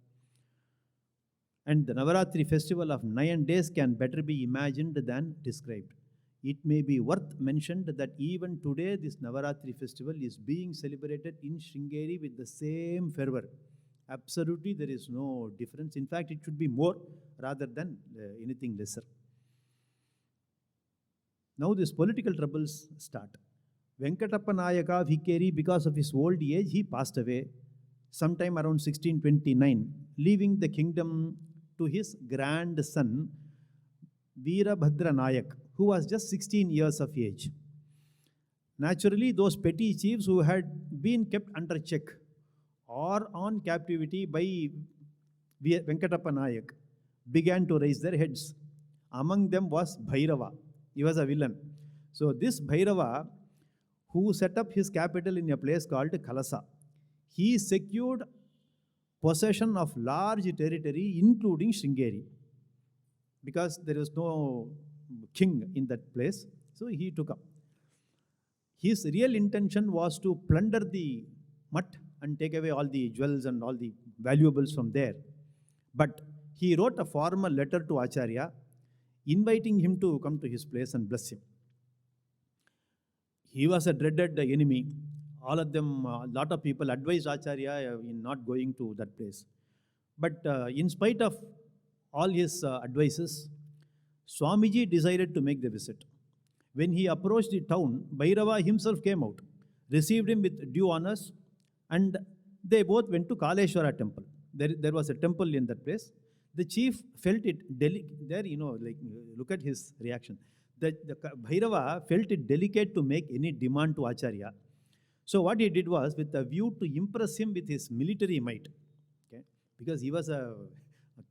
And the Navaratri festival of 9 days can better be imagined than described. It may be worth mentioned that even today this Navaratri festival is being celebrated in Sringeri with the same fervor. Absolutely, there is no difference. In fact, it should be more rather than anything lesser. Now these political troubles start. Venkatappa Nayaka Vikeri, because of his old age, he passed away sometime around 1629, leaving the kingdom to his grandson Veerabhadra Nayak, who was just 16 years of age. Naturally, those petty chiefs who had been kept under check or on captivity by Venkatappa Nayak began to raise their heads. Among them was Bhairava. He was a villain. So this Bhairava, who set up his capital in a place called Kalasa, he secured possession of large territory, including Sringeri, because there was no king in that place. So he took up. His real intention was to plunder the mutt and take away all the jewels and all the valuables from there. But he wrote a formal letter to Acharya, inviting him to come to his place and bless him. He was a dreaded enemy. All of them, a lot of people advised Acharya in not going to that place. But in spite of all his advices, Swamiji decided to make the visit. When he approached the town, Bhairava himself came out, received him with due honors, and they both went to Kaleshwara temple. There was a temple in that place. The chief felt it there, look at his reaction. The Bhairava felt it delicate to make any demand to Acharya. So what he did was, with a view to impress him with his military might, okay, because he was a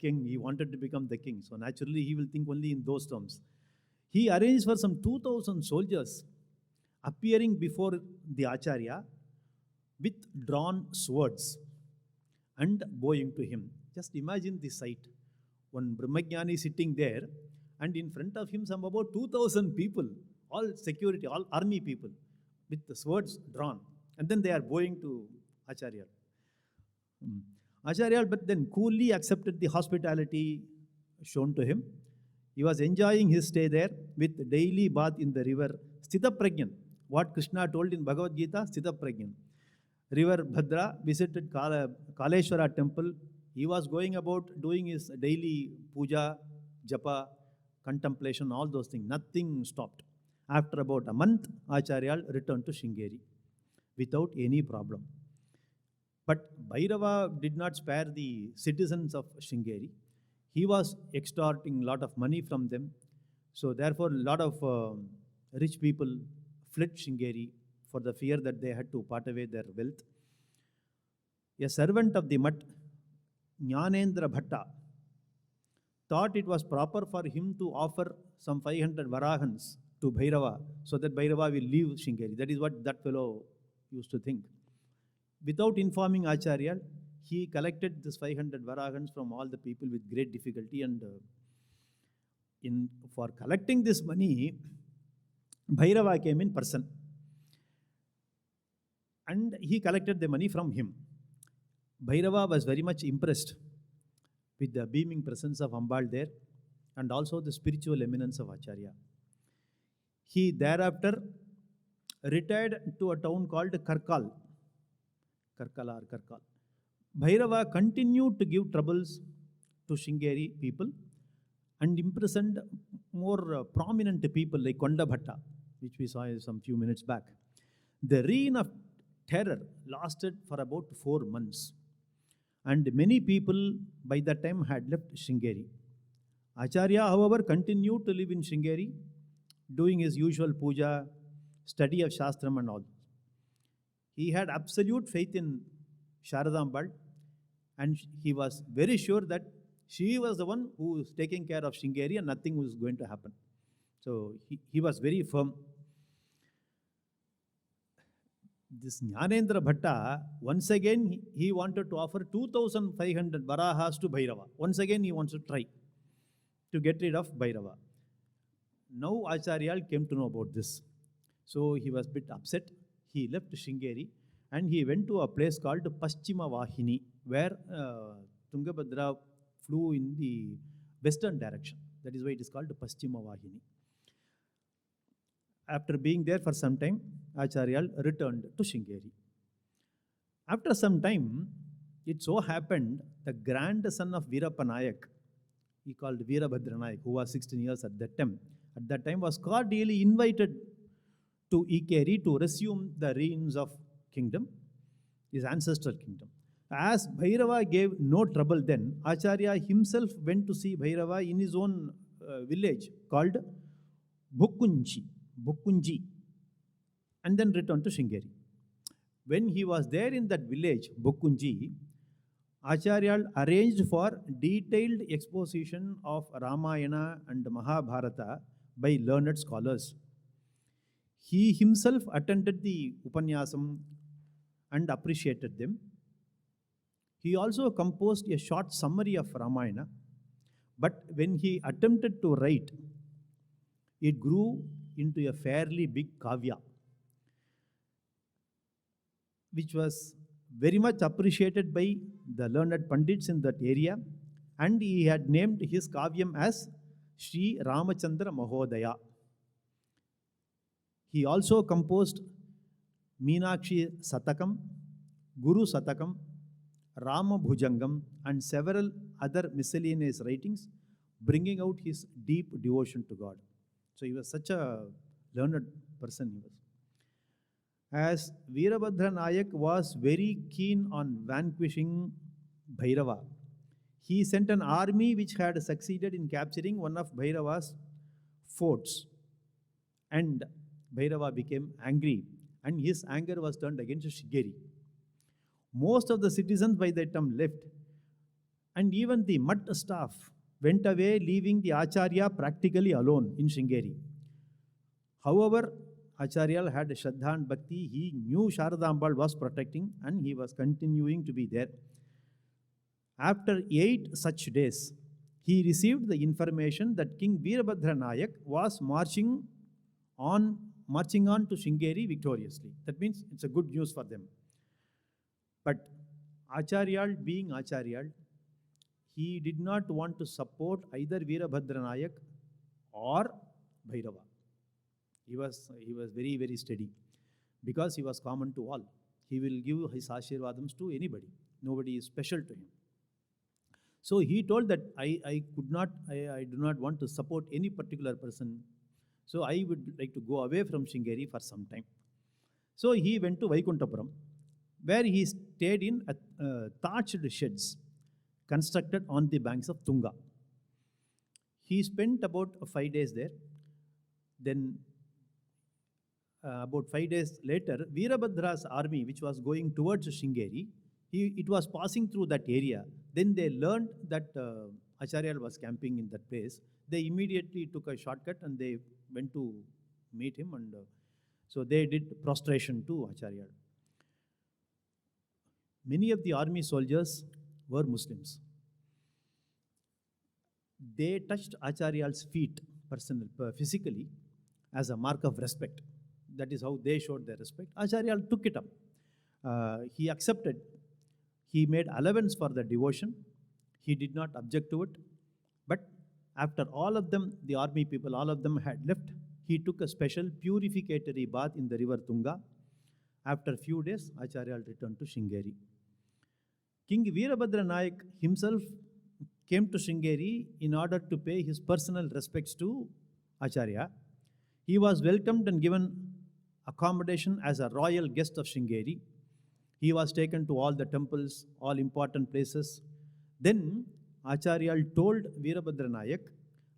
king, he wanted to become the king. So naturally, he will think only in those terms. He arranged for some 2,000 soldiers appearing before the Acharya with drawn swords and bowing to him. Just imagine the sight. One Brahmajnani sitting there, and in front of him, some about 2,000 people, all security, all army people, with the swords drawn. And then they are bowing to Acharya. Acharya, but then coolly accepted the hospitality shown to him. He was enjoying his stay there with daily bath in the river Sthitaprajnan. What Krishna told in Bhagavad Gita, Sthitaprajnan. River Bhadra, visited Kaleshwara temple. He was going about doing his daily puja, japa, contemplation, all those things. Nothing stopped. After about a month, Acharya returned to Sringeri without any problem. But Bhairava did not spare the citizens of Sringeri. He was extorting a lot of money from them. So therefore, a lot of rich people fled Sringeri for the fear that they had to part away their wealth. A servant of the mutt, Jnanendra Bhatta, thought it was proper for him to offer some 500 varahans to Bhairava so that Bhairava will leave Sringeri. That is what that fellow used to think. Without informing Acharya, he collected this 500 varahans from all the people with great difficulty, and for collecting this money, Bhairava came in person and he collected the money from him. Bhairava was very much impressed with the beaming presence of Ambal there and also the spiritual eminence of Acharya. He thereafter retired to a town called Karkal. Bhairava continued to give troubles to Sringeri people and imprisoned more prominent people like Konda Bhatta, which we saw some few minutes back. The reign of terror lasted for about 4 months, and many people by that time had left Sringeri. Acharya, however, continued to live in Sringeri, doing his usual puja, study of Shastram and all. He had absolute faith in Sharadha, and he was very sure that she was the one who was taking care of Sringeri and nothing was going to happen. So he was very firm. This Jnanendra Bhatta, once again, he wanted to offer 2,500 varahas to Bhairava. Once again, he wants to try to get rid of Bhairava. Now Acharya came to know about this. So he was a bit upset. He left Sringeri and he went to a place called Paschima Vahini, where Tungabhadra flew in the western direction. That is why it is called Paschima Vahini. After being there for some time, Acharyal returned to Sringeri. After some time, it so happened the grandson of Veerappa Nayak, he called Veerabhadra Nayak, who was 16 years at that time was cordially invited to Ikeri to resume the reins of kingdom, his ancestral kingdom. As Bhairava gave no trouble then, Acharya himself went to see Bhairava in his own village called Bhukunji, and then returned to Sringeri. When he was there in that village, Bhukunji, Acharya arranged for detailed exposition of Ramayana and Mahabharata by learned scholars. He himself attended the Upanyasam and appreciated them. He also composed a short summary of Ramayana, but when he attempted to write, it grew into a fairly big kavya, which was very much appreciated by the learned pandits in that area, and he had named his kavyam as Sri Ramachandra Mahodaya. He also composed Meenakshi Satakam, Guru Satakam, Rama Bhujangam, and several other miscellaneous writings, bringing out his deep devotion to God. So he was such a learned person he was. As Veerabhadra Nayak was very keen on vanquishing Bhairava, he sent an army which had succeeded in capturing one of Bhairava's forts. And Bhairava became angry, and his anger was turned against Sringeri. Most of the citizens by that time left, and even the Math staff went away, leaving the Acharya practically alone in Sringeri. However, Acharya had Shraddha and Bhakti. He knew Sharadha was protecting, and he was continuing to be there. After 8 such days, he received the information that King Veerabhadra Nayak was marching on to Sringeri victoriously. That means it's a good news for them. But Acharya, being Acharya, he did not want to support either Veerabhadra Nayak or Bhairava. He was very, very steady because he was common to all. He will give his Ashirvadams to anybody. Nobody is special to him. So he told that I do not want to support any particular person. So I would like to go away from Sringeri for some time. So he went to Vaikuntapuram, where he stayed in thatched sheds constructed on the banks of Tunga. He spent about 5 days there. Then about 5 days later, Veerabhadra's army, which was going towards Sringeri, it was passing through that area. Then they learned that Acharya was camping in that place. They immediately took a shortcut and they went to meet him, and so they did prostration to Acharya. Many of the army soldiers were Muslims. They touched Acharya's feet physically as a mark of respect. That is how they showed their respect. Acharya took it up. He accepted. He made allowance for the devotion. He did not object to it. But after all of them, the army people, all of them had left, he took a special purificatory bath in the river Tunga. After a few days, Acharya returned to Sringeri. King Veerabhadra Nayak himself came to Sringeri in order to pay his personal respects to Acharya. He was welcomed and given accommodation as a royal guest of Sringeri. He was taken to all the temples, all important places. Then Acharya told Veerabhadra Nayak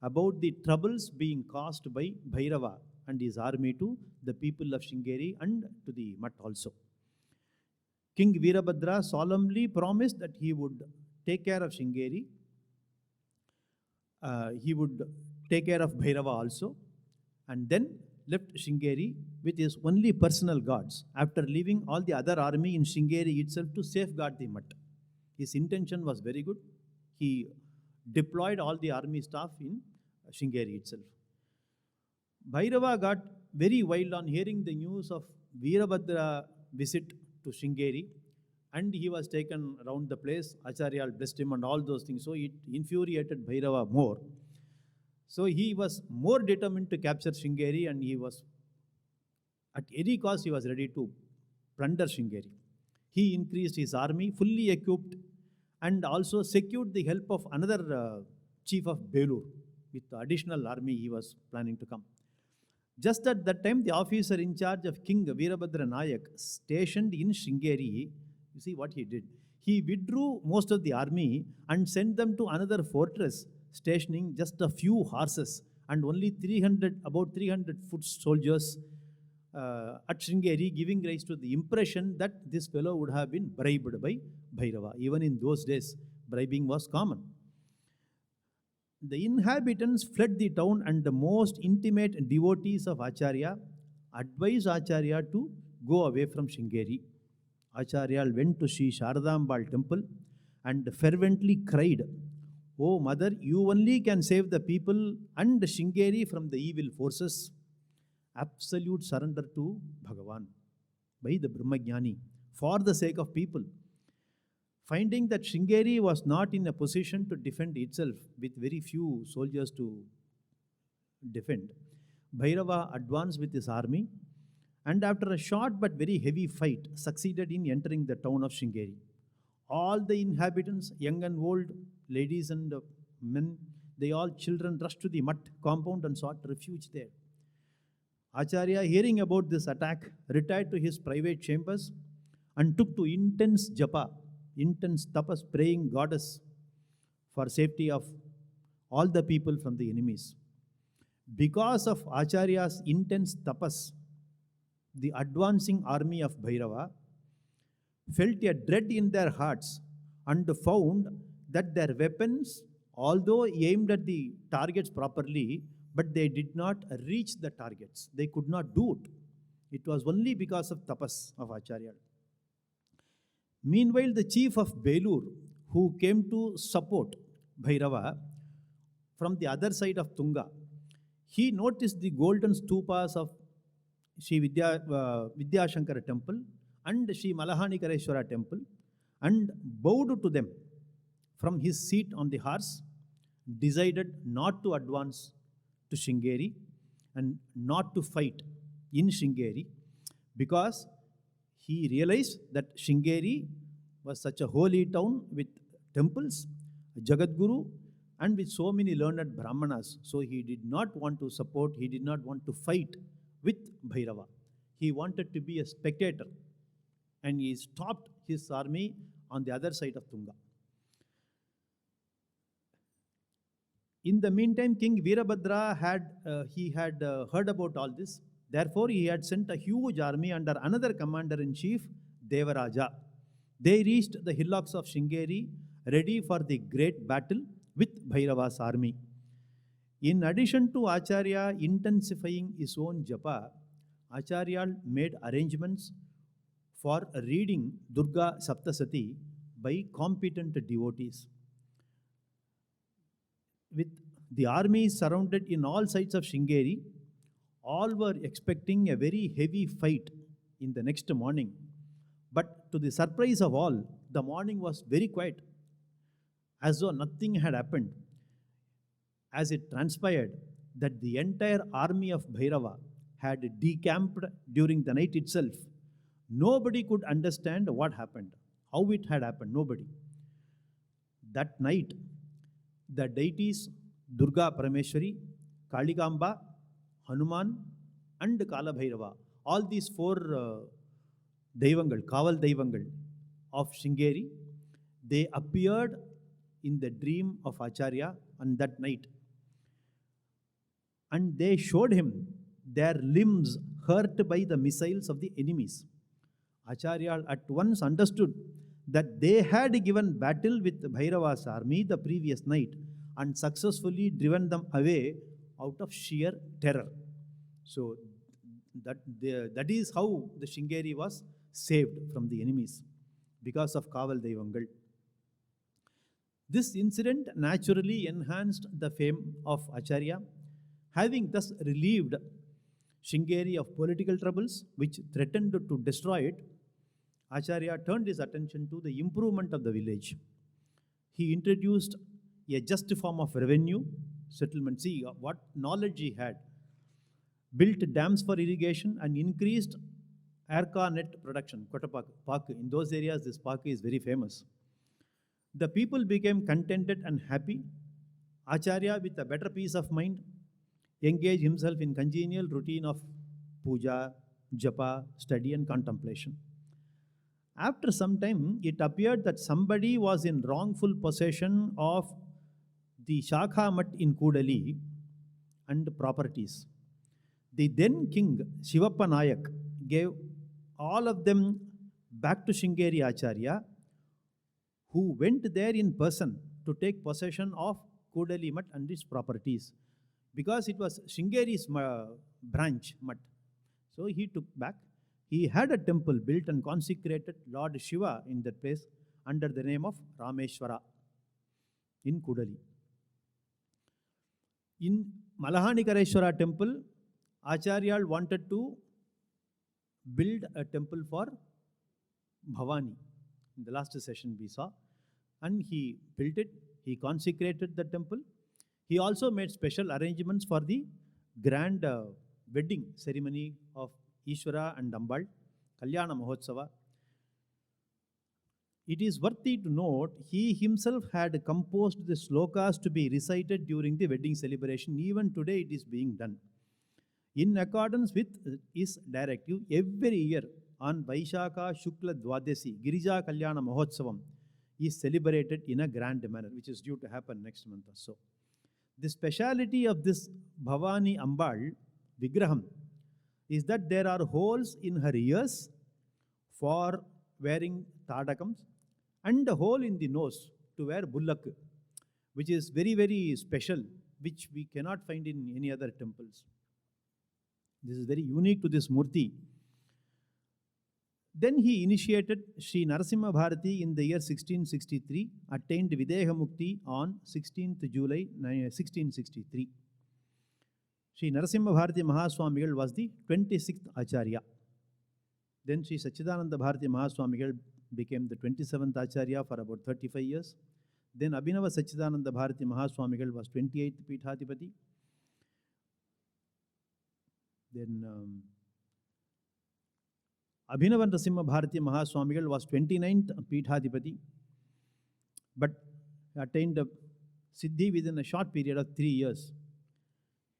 about the troubles being caused by Bhairava and his army to the people of Sringeri and to the Math also. King Veerabhadra solemnly promised that he would take care of Sringeri. He would take care of Bhairava also, and then left Sringeri with his only personal guards after leaving all the other army in Sringeri itself to safeguard the Math. His intention was very good. He deployed all the army staff in Sringeri itself. Bhairava got very wild on hearing the news of Veerabhadra visit to Sringeri, and he was taken around the place. Acharya blessed him and all those things. So it infuriated Bhairava more. So he was more determined to capture Sringeri, and he was At any cost, he was ready to plunder Sringeri. He increased his army, fully equipped, and also secured the help of another chief of Belur. With the additional army, he was planning to come. Just at that time, the officer in charge of King Veerabhadra Nayak, stationed in Sringeri, you see what he did. He withdrew most of the army and sent them to another fortress, stationing just a few horses and only 300, about 300 foot soldiers at Sringeri, giving rise to the impression that this fellow would have been bribed by Bhairava. Even in those days, bribing was common. The inhabitants fled the town, and the most intimate devotees of Acharya advised Acharya to go away from Sringeri. Acharya went to Sri Sharadha temple and fervently cried, "Oh mother, you only can save the people and Sringeri from the evil forces." Absolute surrender to Bhagavan by the Brahmagyani for the sake of people. Finding that Sringeri was not in a position to defend itself with very few soldiers to defend, Bhairava advanced with his army and after a short but very heavy fight succeeded in entering the town of Sringeri. All the inhabitants, young and old, ladies and men, they all children rushed to the Mutt compound and sought refuge there. Acharya, hearing about this attack, retired to his private chambers and took to intense japa, intense tapas, praying goddess for safety of all the people from the enemies. Because of Acharya's intense tapas, the advancing army of Bhairava felt a dread in their hearts and found that their weapons, although aimed at the targets properly, but they did not reach the targets. They could not do it. It was only because of tapas of Acharya. Meanwhile, the chief of Belur, who came to support Bhairava from the other side of Tunga, he noticed the golden stupas of Sri Vidyashankara temple and Sri Malahanikareshwara temple and bowed to them from his seat on the horse, decided not to advance to Sringeri and not to fight in Sringeri because he realized that Sringeri was such a holy town with temples, Jagadguru, and with so many learned Brahmanas. So he did not want to support, he did not want to fight with Bhairava. He wanted to be a spectator and he stopped his army on the other side of Tunga. In the meantime, King Veerabhadra had heard about all this. Therefore, he had sent a huge army under another commander-in-chief, Devaraja. They reached the hillocks of Sringeri, ready for the great battle with Bhairava's army. In addition to Acharya intensifying his own japa, Acharya made arrangements for reading Durga Saptasati by competent devotees. With the army surrounded in all sides of Sringeri, all were expecting a very heavy fight in the next morning. But to the surprise of all, the morning was very quiet, as though nothing had happened. As it transpired that the entire army of Bhairava had decamped during the night itself. Nobody could understand what happened, how it had happened, nobody. That night, the deities Durga Parameshwari, Kaligamba, Hanuman, and Kalabhairava, all these four Daivangal, Kaval Daivangal of Sringeri, they appeared in the dream of Acharya on that night. And they showed him their limbs hurt by the missiles of the enemies. Acharya at once understood that they had given battle with Bhairava's army the previous night and successfully driven them away out of sheer terror. So that is how the Sringeri was saved from the enemies because of Kaval Daivangal. This incident naturally enhanced the fame of Acharya, having thus relieved Sringeri of political troubles which threatened to destroy it. Acharya turned his attention to the improvement of the village. He introduced a just form of revenue settlement. See what knowledge he had. built dams for irrigation, and increased aircar net production. Kottapak. In those areas, this pak is very famous. The people became contented and happy. Acharya, with a better peace of mind, engaged himself in congenial routine of puja, japa, study, and contemplation. After some time, it appeared that somebody was in wrongful possession of the Shakha Mat in Kudali and properties. The then king Shivappa Nayak gave all of them back to Sringeri Acharya, who went there in person to take possession of Kudali Mat and its properties, because it was Sringeri's branch Mat. So he took back. He had a temple built and consecrated Lord Shiva in that place under the name of Rameshwara in Kudali. In Malahanikareshwara temple, Acharya wanted to build a temple for Bhavani. In the last session we saw. And he built it. He consecrated the temple. He also made special arrangements for the grand wedding ceremony of Ishvara and Ambal, Kalyana Mahotsava. It is worthy to note, he himself had composed the slokas to be recited during the wedding celebration. Even today it is being done. In accordance with his directive, every year on Vaishakha Shukla Dwadasi, Girija Kalyana Mahotsavam is celebrated in a grand manner, which is due to happen next month or so. The speciality of this Bhavani Ambal Vigraham is that there are holes in her ears for wearing tadakams and a hole in the nose to wear bullak, which is very, very special, which we cannot find in any other temples. This is very unique to this Murti. Then he initiated Sri Narasimha Bharati in the year 1663, attained Videha Mukti on 16th July 1663. Sri Narasimha Bharati Mahaswamigal was the 26th Acharya. Then Sri Sachidananda Bharati Mahaswamigal became the 27th Acharya for about 35 years. Then Abhinava Sachidananda Bharati Mahaswamigal was 28th Peethadhipathi. Then Abhinava Narasimha Bharati Mahaswamigal was 29th Peethadhipathi, but attained a Siddhi within a short period of 3 years.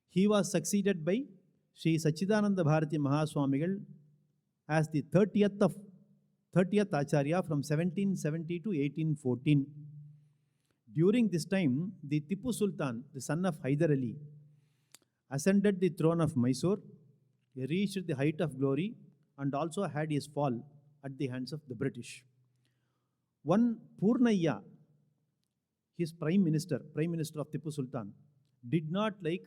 He was succeeded by Sri Sachidananda Bharati Mahaswamigal as the 30th Acharya from 1770 to 1814. During this time, the Tipu Sultan, the son of Hyder Ali, ascended the throne of Mysore, reached the height of glory, and also had his fall at the hands of the British. One Purnaya, his prime minister of Tipu Sultan, did not like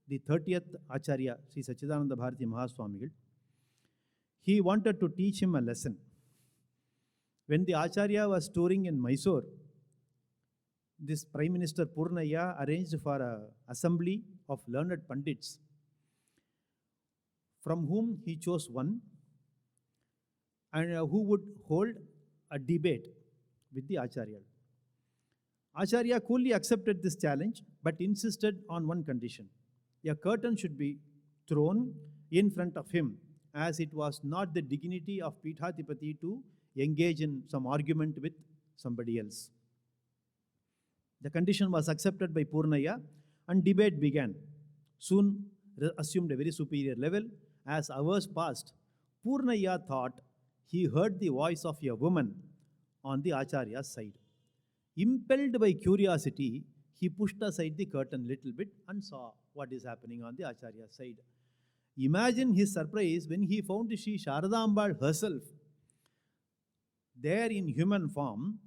the 30th Acharya, Sri Sachidananda Bharati Mahaswamigal. He wanted to teach him a lesson. When the Acharya was touring in Mysore, this Prime Minister Purnaya arranged for an assembly of learned Pandits, from whom he chose one, and who would hold a debate with the Acharya. Acharya coolly accepted this challenge, but insisted on one condition. A curtain should be thrown in front of him, as it was not the dignity of Peethadhipathi to engage in some argument with somebody else. The condition was accepted by Purnaya, and debate began. Soon assumed a very superior level. As hours passed, Purnaya thought he heard the voice of a woman on the Acharya's side. Impelled by curiosity, he pushed aside the curtain a little bit and saw what is happening on the Acharya's side. Imagine his surprise when he found Shri Sharadha herself there in human form,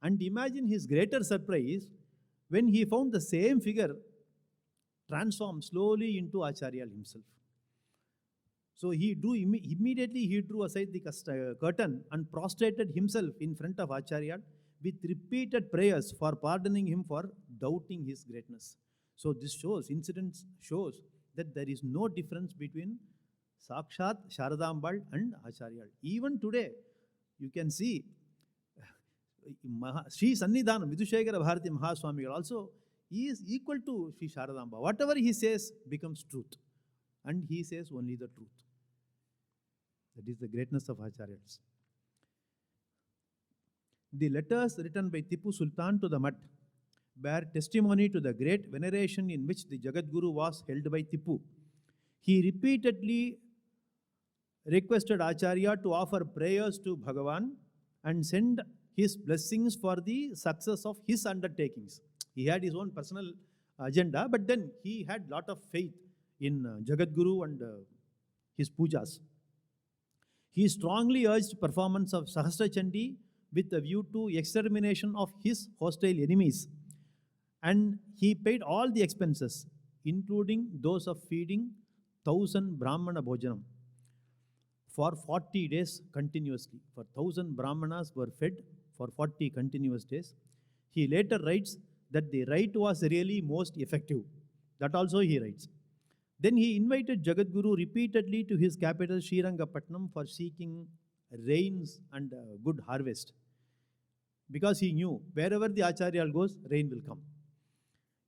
and imagine his greater surprise when he found the same figure transformed slowly into Acharya himself. So immediately he drew aside the curtain and prostrated himself in front of Acharya with repeated prayers for pardoning him for doubting his greatness. So this incident shows that there is no difference between Sakshat Sharadambal and Acharya. Even today, you can see Sri Sannidhanam, Vidushekara Bharati Mahaswamigal also, he is equal to Sri Sharadamba. Whatever he says becomes truth. and he says only the truth. That is the greatness of Acharyas. The letters written by Tipu Sultan to the Mutt bear testimony to the great veneration in which the Jagadguru was held by Tipu. He repeatedly requested Acharya to offer prayers to Bhagavan and send his blessings for the success of his undertakings. He had his own personal agenda, but then he had lot of faith in Jagadguru and his pujas. He strongly urged performance of Sahasra Chandi with a view to extermination of his hostile enemies. And he paid all the expenses, including those of feeding 1,000 Brahmana Bhojanam for 40 days continuously. For 1,000 Brahmanas were fed for 40 continuous days. He later writes that the rite was really most effective. That also he writes. Then he invited Jagadguru repeatedly to his capital Srirangapatnam for seeking rains and good harvest. Because he knew wherever the Acharya goes, rain will come.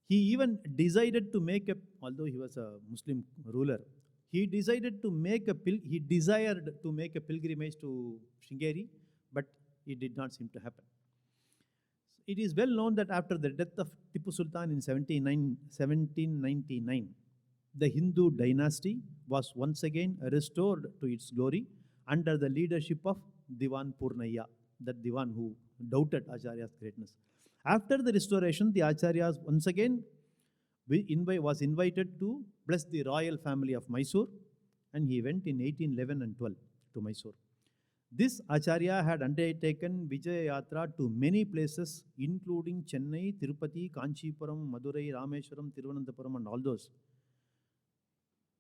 He even decided to make although he was a Muslim ruler, he desired to make a pilgrimage to Sringeri, but it did not seem to happen. It is well known that after the death of Tipu Sultan in 1799, the Hindu dynasty was once again restored to its glory under the leadership of Diwan Purnaya, that Diwan who doubted Acharya's greatness. After the restoration, the Acharyas once again was invited to bless the royal family of Mysore, and he went in 1811 and 12 to Mysore. This Acharya had undertaken Vijaya Yatra to many places, including Chennai, Tirupati, Kanchipuram, Madurai, Rameshwaram, Thiruvananthapuram, and all those.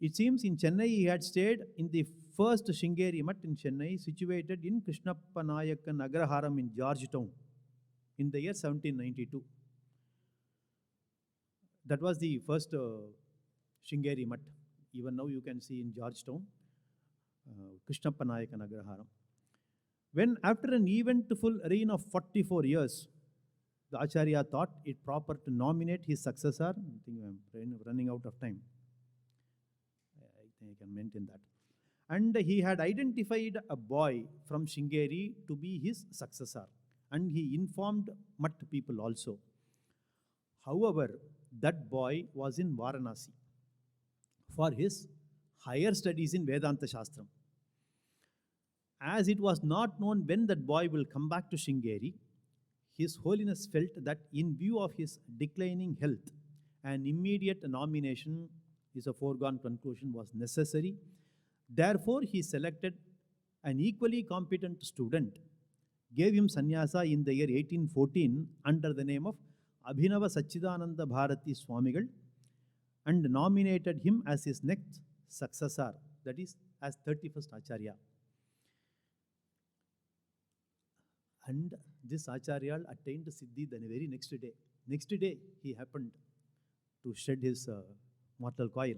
It seems in Chennai he had stayed in the first Sringeri Mutt in Chennai, situated in Krishnappa Nayakan Agraharam in Georgetown in the year 1792. That was the first Sringeri Mutt. Even now you can see in Georgetown, Krishnappa Nayakan Agraharam. When after an eventful reign of 44 years, the Acharya thought it proper to nominate his successor. I think I'm running out of time. I think I can maintain that. And he had identified a boy from Sringeri to be his successor. And he informed Mutt people also. However, that boy was in Varanasi for his higher studies in Vedanta Shastram. As it was not known when that boy will come back to Sringeri, His Holiness felt that in view of his declining health, an immediate nomination is a foregone conclusion was necessary. Therefore, he selected an equally competent student, gave him sannyasa in the year 1814 under the name of Abhinava Sachidananda Bharati Swamigal, and nominated him as his next successor, that is, as 31st Acharya. And this Acharya attained Siddhi the very next day. Next day, he happened to shed his mortal coil.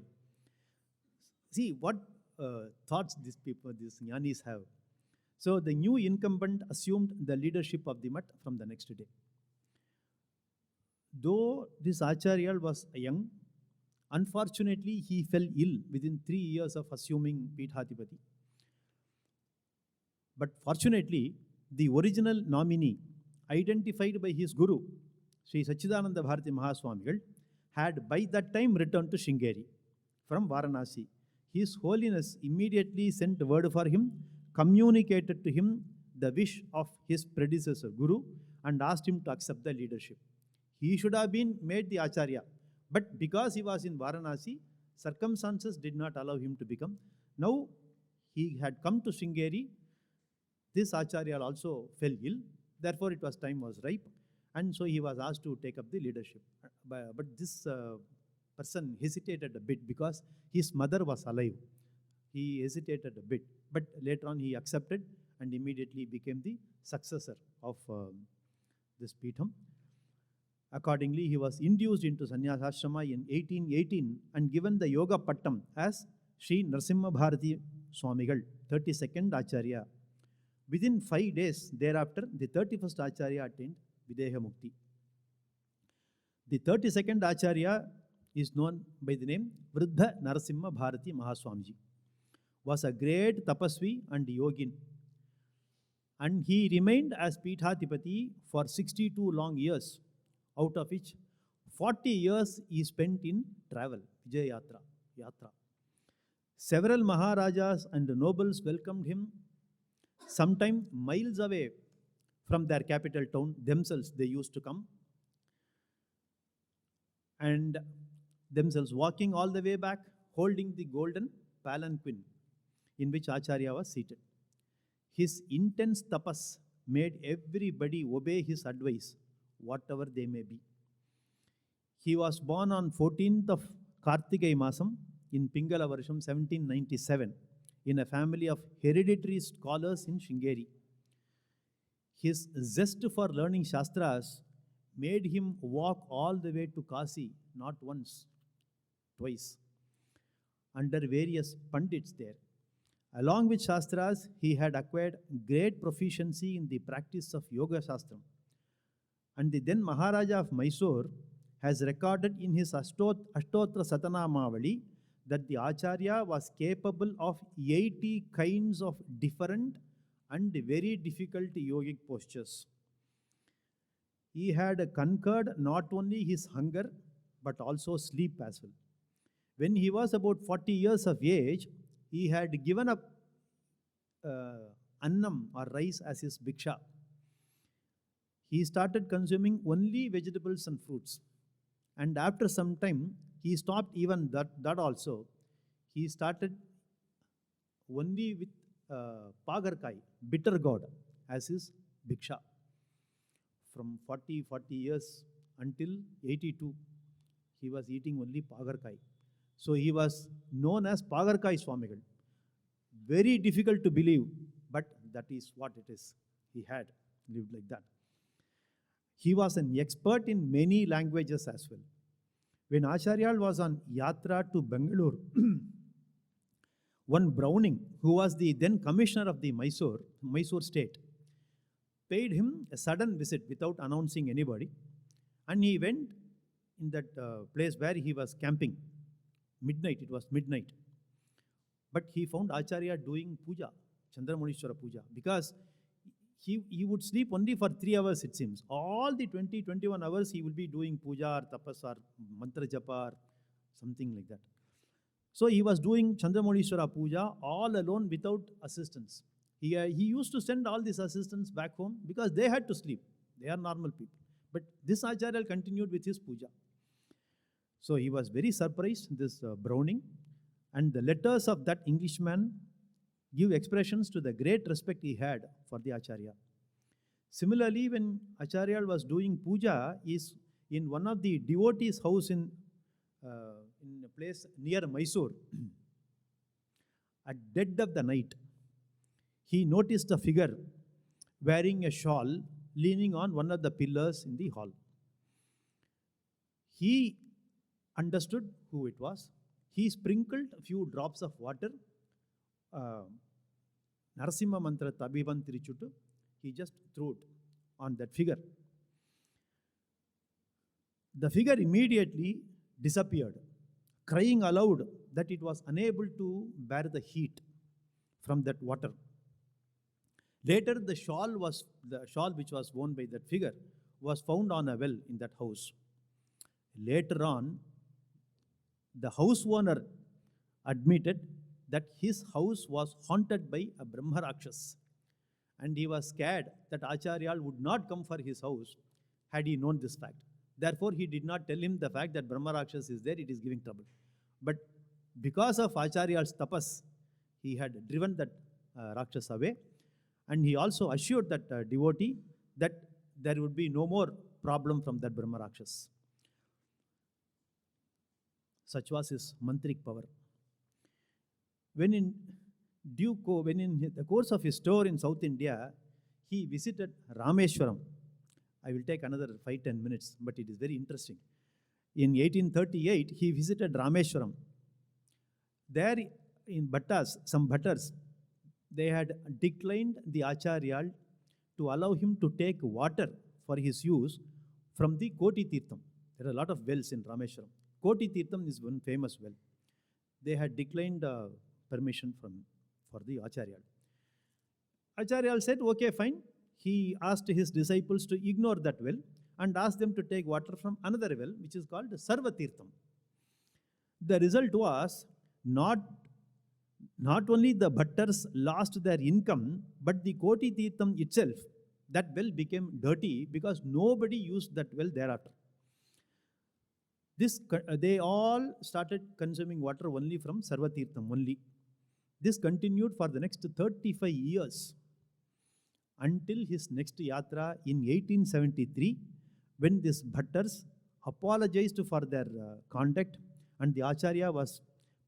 See what thoughts these people, these jnanis have. So the new incumbent assumed the leadership of the Mutt from the next day. Though this Acharya was young, unfortunately he fell ill within 3 years of assuming Peethadhipathi. But fortunately, the original nominee, identified by his guru, Sri Sachidananda Bharati Mahaswamigal, had by that time returned to Sringeri from Varanasi. His Holiness immediately sent word for him, communicated to him the wish of his predecessor Guru, and asked him to accept the leadership. He should have been made the Acharya, but because he was in Varanasi, circumstances did not allow him to become. Now he had come to Sringeri. This Acharya also fell ill, therefore time was ripe, and so he was asked to take up the leadership. But this person hesitated a bit because his mother was alive. He hesitated a bit, but later on he accepted and immediately became the successor of this Peetham. Accordingly, he was induced into Sannyasashrama in 1818 and given the Yoga Pattam as Sri Narasimha Bharati Swamigal, 32nd Acharya. Within 5 days thereafter, the 31st Acharya attained Videha Mukti. The 32nd Acharya is known by the name Vriddha Narasimha Bharati Mahaswamiji, was a great tapasvi and yogin. And he remained as Peethadhipathi for 62 long years, out of which 40 years he spent in travel, Vijay Yatra. Several Maharajas and nobles welcomed him, sometime miles away from their capital town. Themselves they used to come, and themselves walking all the way back, holding the golden palanquin in which Acharya was seated. His intense tapas made everybody obey his advice, whatever they may be. He was born on 14th of Kartigai Masam in Pingala Varsham 1797 in a family of hereditary scholars in Sringeri. His zest for learning Shastras made him walk all the way to Kasi, not once, twice, under various pandits there. Along with Shastras, he had acquired great proficiency in the practice of Yoga Shastram. And the then Maharaja of Mysore has recorded in his Ashtotra Satanamavali that the Acharya was capable of 80 kinds of different and very difficult yogic postures. He had conquered not only his hunger but also sleep as well. When he was about 40 years of age, he had given up annam or rice as his bhiksha. He started consuming only vegetables and fruits. And after some time, he stopped even that also. He started only with pagarkai, bitter gourd, as his bhiksha. From 40 years until 82, he was eating only pagarkai. So he was known as Pagarkai Swamigal. Very difficult to believe, but that is what it is. He had lived like that. He was an expert in many languages as well. When Acharya was on Yatra to Bangalore, one Browning, who was the then commissioner of the Mysore state, paid him a sudden visit without announcing anybody, and he went in that place where he was camping. It was midnight. But he found Acharya doing puja, Chandramonishwara puja, because he would sleep only for 3 hours, it seems. All the 21 hours he will be doing puja or tapas or mantra japa or something like that. So he was doing Chandramonishwara puja all alone without assistance. He used to send all these assistants back home because they had to sleep. They are normal people. But this Acharya continued with his puja. So he was very surprised, this Browning, and the letters of that Englishman give expressions to the great respect he had for the Acharya. Similarly, when Acharya was doing puja, is in one of the devotees' house in a place near Mysore. At dead of the night, he noticed a figure wearing a shawl leaning on one of the pillars in the hall. He understood who it was. He sprinkled a few drops of water, Narasimha Mantra Tabivan Tirichutu, he just threw it on that figure. The figure immediately disappeared, crying aloud that it was unable to bear the heat from that water. Later, the shawl which was worn by that figure was found on a well in that house. Later on, the house owner admitted that his house was haunted by a Brahma Rakshas, and he was scared that Acharya would not come for his house had he known this fact. Therefore, he did not tell him the fact that Brahma Rakshas is there, it is giving trouble. But because of Acharya's tapas, he had driven that Rakshas away, and he also assured that devotee that there would be no more problem from that Brahma Rakshas. Such was his mantric power. When in the course of his tour in South India, he visited Rameshwaram. I will take another 5-10 minutes, but it is very interesting. In 1838, he visited Rameshwaram. There in some bhattars, they had declined the Acharya to allow him to take water for his use from the Koti Tirtham. There are a lot of wells in Rameshwaram. Koti Tirtham is one famous well. They had declined permission for the Acharya. Acharya said, okay, fine. He asked his disciples to ignore that well and asked them to take water from another well, which is called Sarva Tirtham. The result was not only the bhattars lost their income, but the Koti Tirtham itself, that well became dirty because nobody used that well thereafter. They all started consuming water only from Sarva Tirtham only. This continued for the next 35 years until his next yatra in 1873, when these bhattars apologized for their conduct, and the Acharya was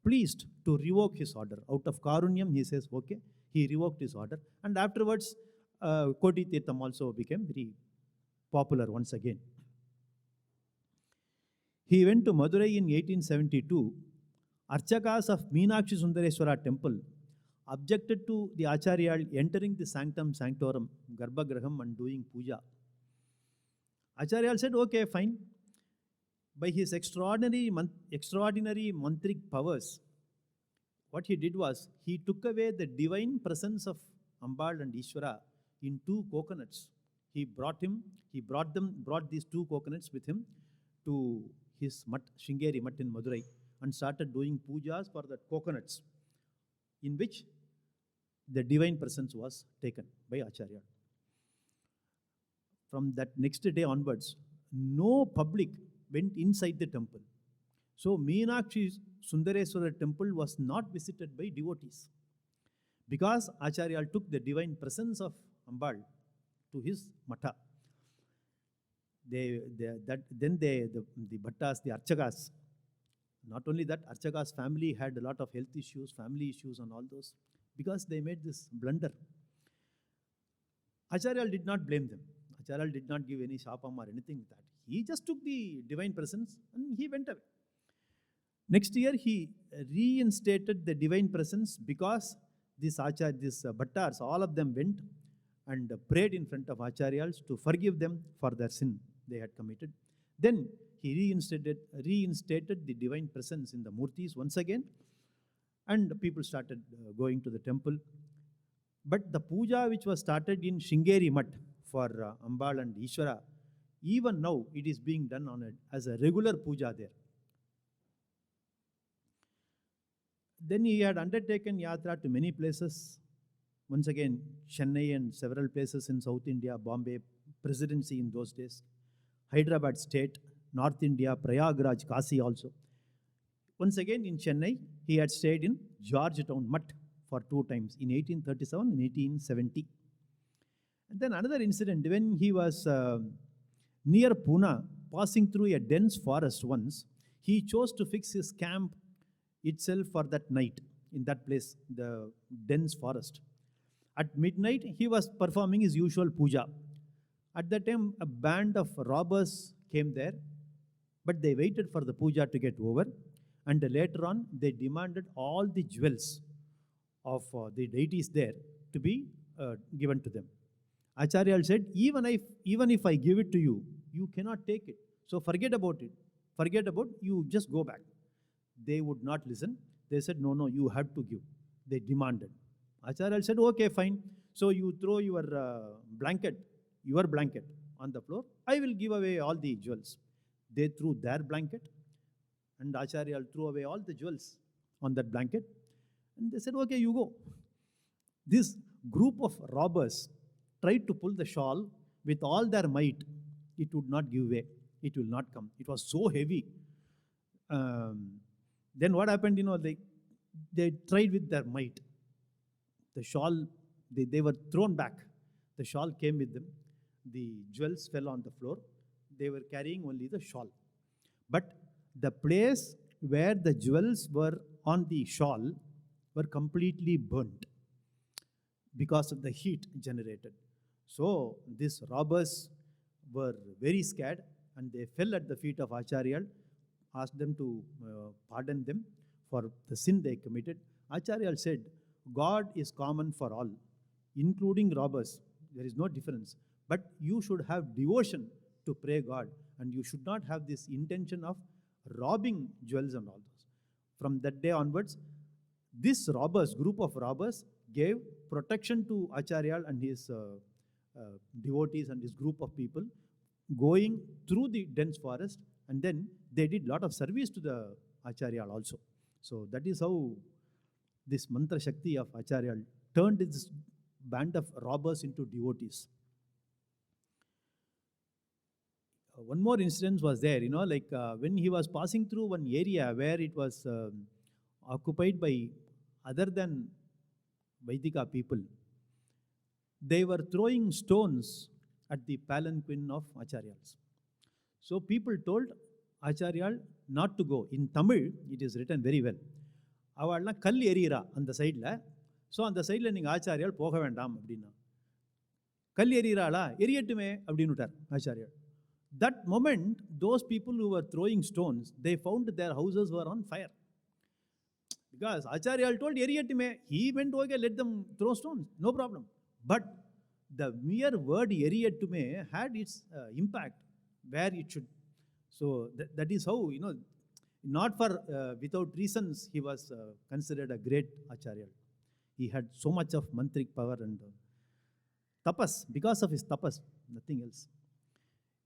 pleased to revoke his order. Out of Karunyam, he says, okay, he revoked his order. And afterwards, Koti Tirtham also became very popular once again. He went to Madurai in 1872. Archakas of Meenakshi Sundareswara temple objected to the Acharya entering the sanctum sanctorum, Garbhagraham, and doing puja. Acharya said, okay, fine. By his extraordinary mantric powers, what he did was, he took away the divine presence of Ambal and Ishvara in 2 coconuts. He brought these 2 coconuts with him to his mat, Sringeri mat in Madurai, and started doing pujas for the coconuts, in which the divine presence was taken by Acharya. From that next day onwards, no public went inside the temple. So Meenakshi Sundareswara temple was not visited by devotees, because Acharya took the divine presence of Ambal to his mata. The Bhattas, the Archakas, not only that, Archakas' family had a lot of health issues, family issues and all those, because they made this blunder. Acharya did not blame them. Acharya did not give any shapam or anything like that. He just took the divine presence and he went away. Next year, he reinstated the divine presence, because these Bhattars, all of them went and prayed in front of Acharyas to forgive them for their sin they had committed. Then he reinstated the divine presence in the murtis once again, and people started going to the temple. But the puja which was started in Sringeri Mat for Ambal and Ishvara, even now it is being done as a regular puja there. Then he had undertaken yatra to many places. Once again, Chennai and several places in South India, Bombay, Presidency in those days, Hyderabad state, North India, Prayagraj, Kasi also. Once again in Chennai, he had stayed in Georgetown Mutt for 2 times, in 1837 and 1870. And then another incident, when he was near Pune, passing through a dense forest once, he chose to fix his camp itself for that night in that place, the dense forest. At midnight, he was performing his usual puja. At that time, a band of robbers came there, but they waited for the puja to get over, and later on, they demanded all the jewels of the deities there to be given to them. Acharya said, even if I give it to you, you cannot take it. So forget about it. Forget about, you just go back. They would not listen. They said, no, you have to give. They demanded. Acharya said, okay, fine. So you throw your blanket on the floor. I will give away all the jewels. They threw their blanket, and Acharya threw away all the jewels on that blanket. And they said, okay, you go. This group of robbers tried to pull the shawl with all their might. It would not give way. It will not come. It was so heavy. Then what happened, they tried with their might. The shawl, they were thrown back. The shawl came with them. The jewels fell on the floor. They were carrying only the shawl. But the place where the jewels were on the shawl were completely burnt because of the heat generated. So these robbers were very scared, and they fell at the feet of Acharya, asked them to pardon them for the sin they committed. Acharya said, God is common for all, including robbers. There is no difference. But you should have devotion to pray God, and you should not have this intention of robbing jewels and all those. From that day onwards, this group of robbers, gave protection to Acharya and his devotees and his group of people going through the dense forest, and then they did lot of service to the Acharya also. So that is how this mantra shakti of Acharya turned this band of robbers into devotees. One more incident was there, when he was passing through one area where it was occupied by other than Vaidika people. They were throwing stones at the palanquin of Acharyas. So people told Acharya not to go. In Tamil, it is written very well. அவள்லாம் கல் எறிகிறா அந்த சைடில். So அந்த சைடில் நீங்கள் ஆச்சாரியால் போக வேண்டாம் அப்படின்னா, கல் எறிகிறாளா எரியட்டுமே அப்படின்னு விட்டார் ஆச்சாரியால். That moment, those people who were throwing stones, they found their houses were on fire. Because Acharya told eriyatume, he went, okay, let them throw stones, no problem. But the mere word eriyatume had its impact where it should. So that is how, not for without reasons he was considered a great Acharya. He had so much of mantric power and tapas, because of his tapas, nothing else.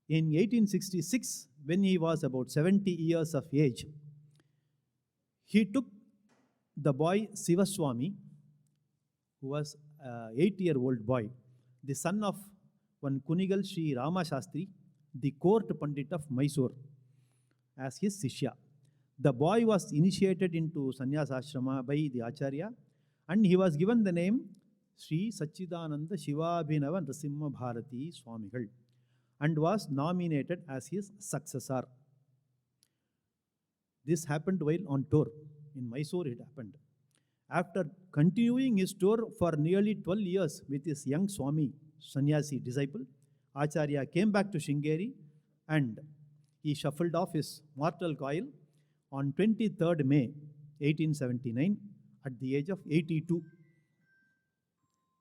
In 1866, when he was about 70 years of age, he took the boy Sivaswami, who was an 8-year-old boy, the son of one Kunigal Sri Rama Shastri, the court pandit of Mysore, as his Sishya. The boy was initiated into sannyasa ashrama by the Acharya, and he was given the name Sri Sachidananda Shivabhinava Nrasimha Bharati Swamigal, and was nominated as his successor. This happened while on tour. In Mysore it happened. After continuing his tour for nearly 12 years with his young Swami, sannyasi disciple, Acharya came back to Sringeri and he shuffled off his mortal coil on 23rd May 1879 at the age of 82.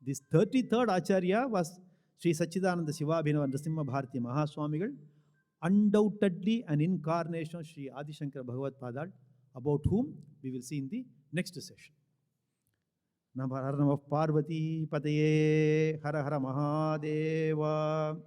This 33rd Acharya was Sri Sachidananda Shivabhinava Nrasimha Bharati Mahaswamigal, undoubtedly an incarnation of Sri Adi Shankara Bhagavad Padal, about whom we will see in the next session. Namah Parvati Pataye Hara Hara Mahadeva.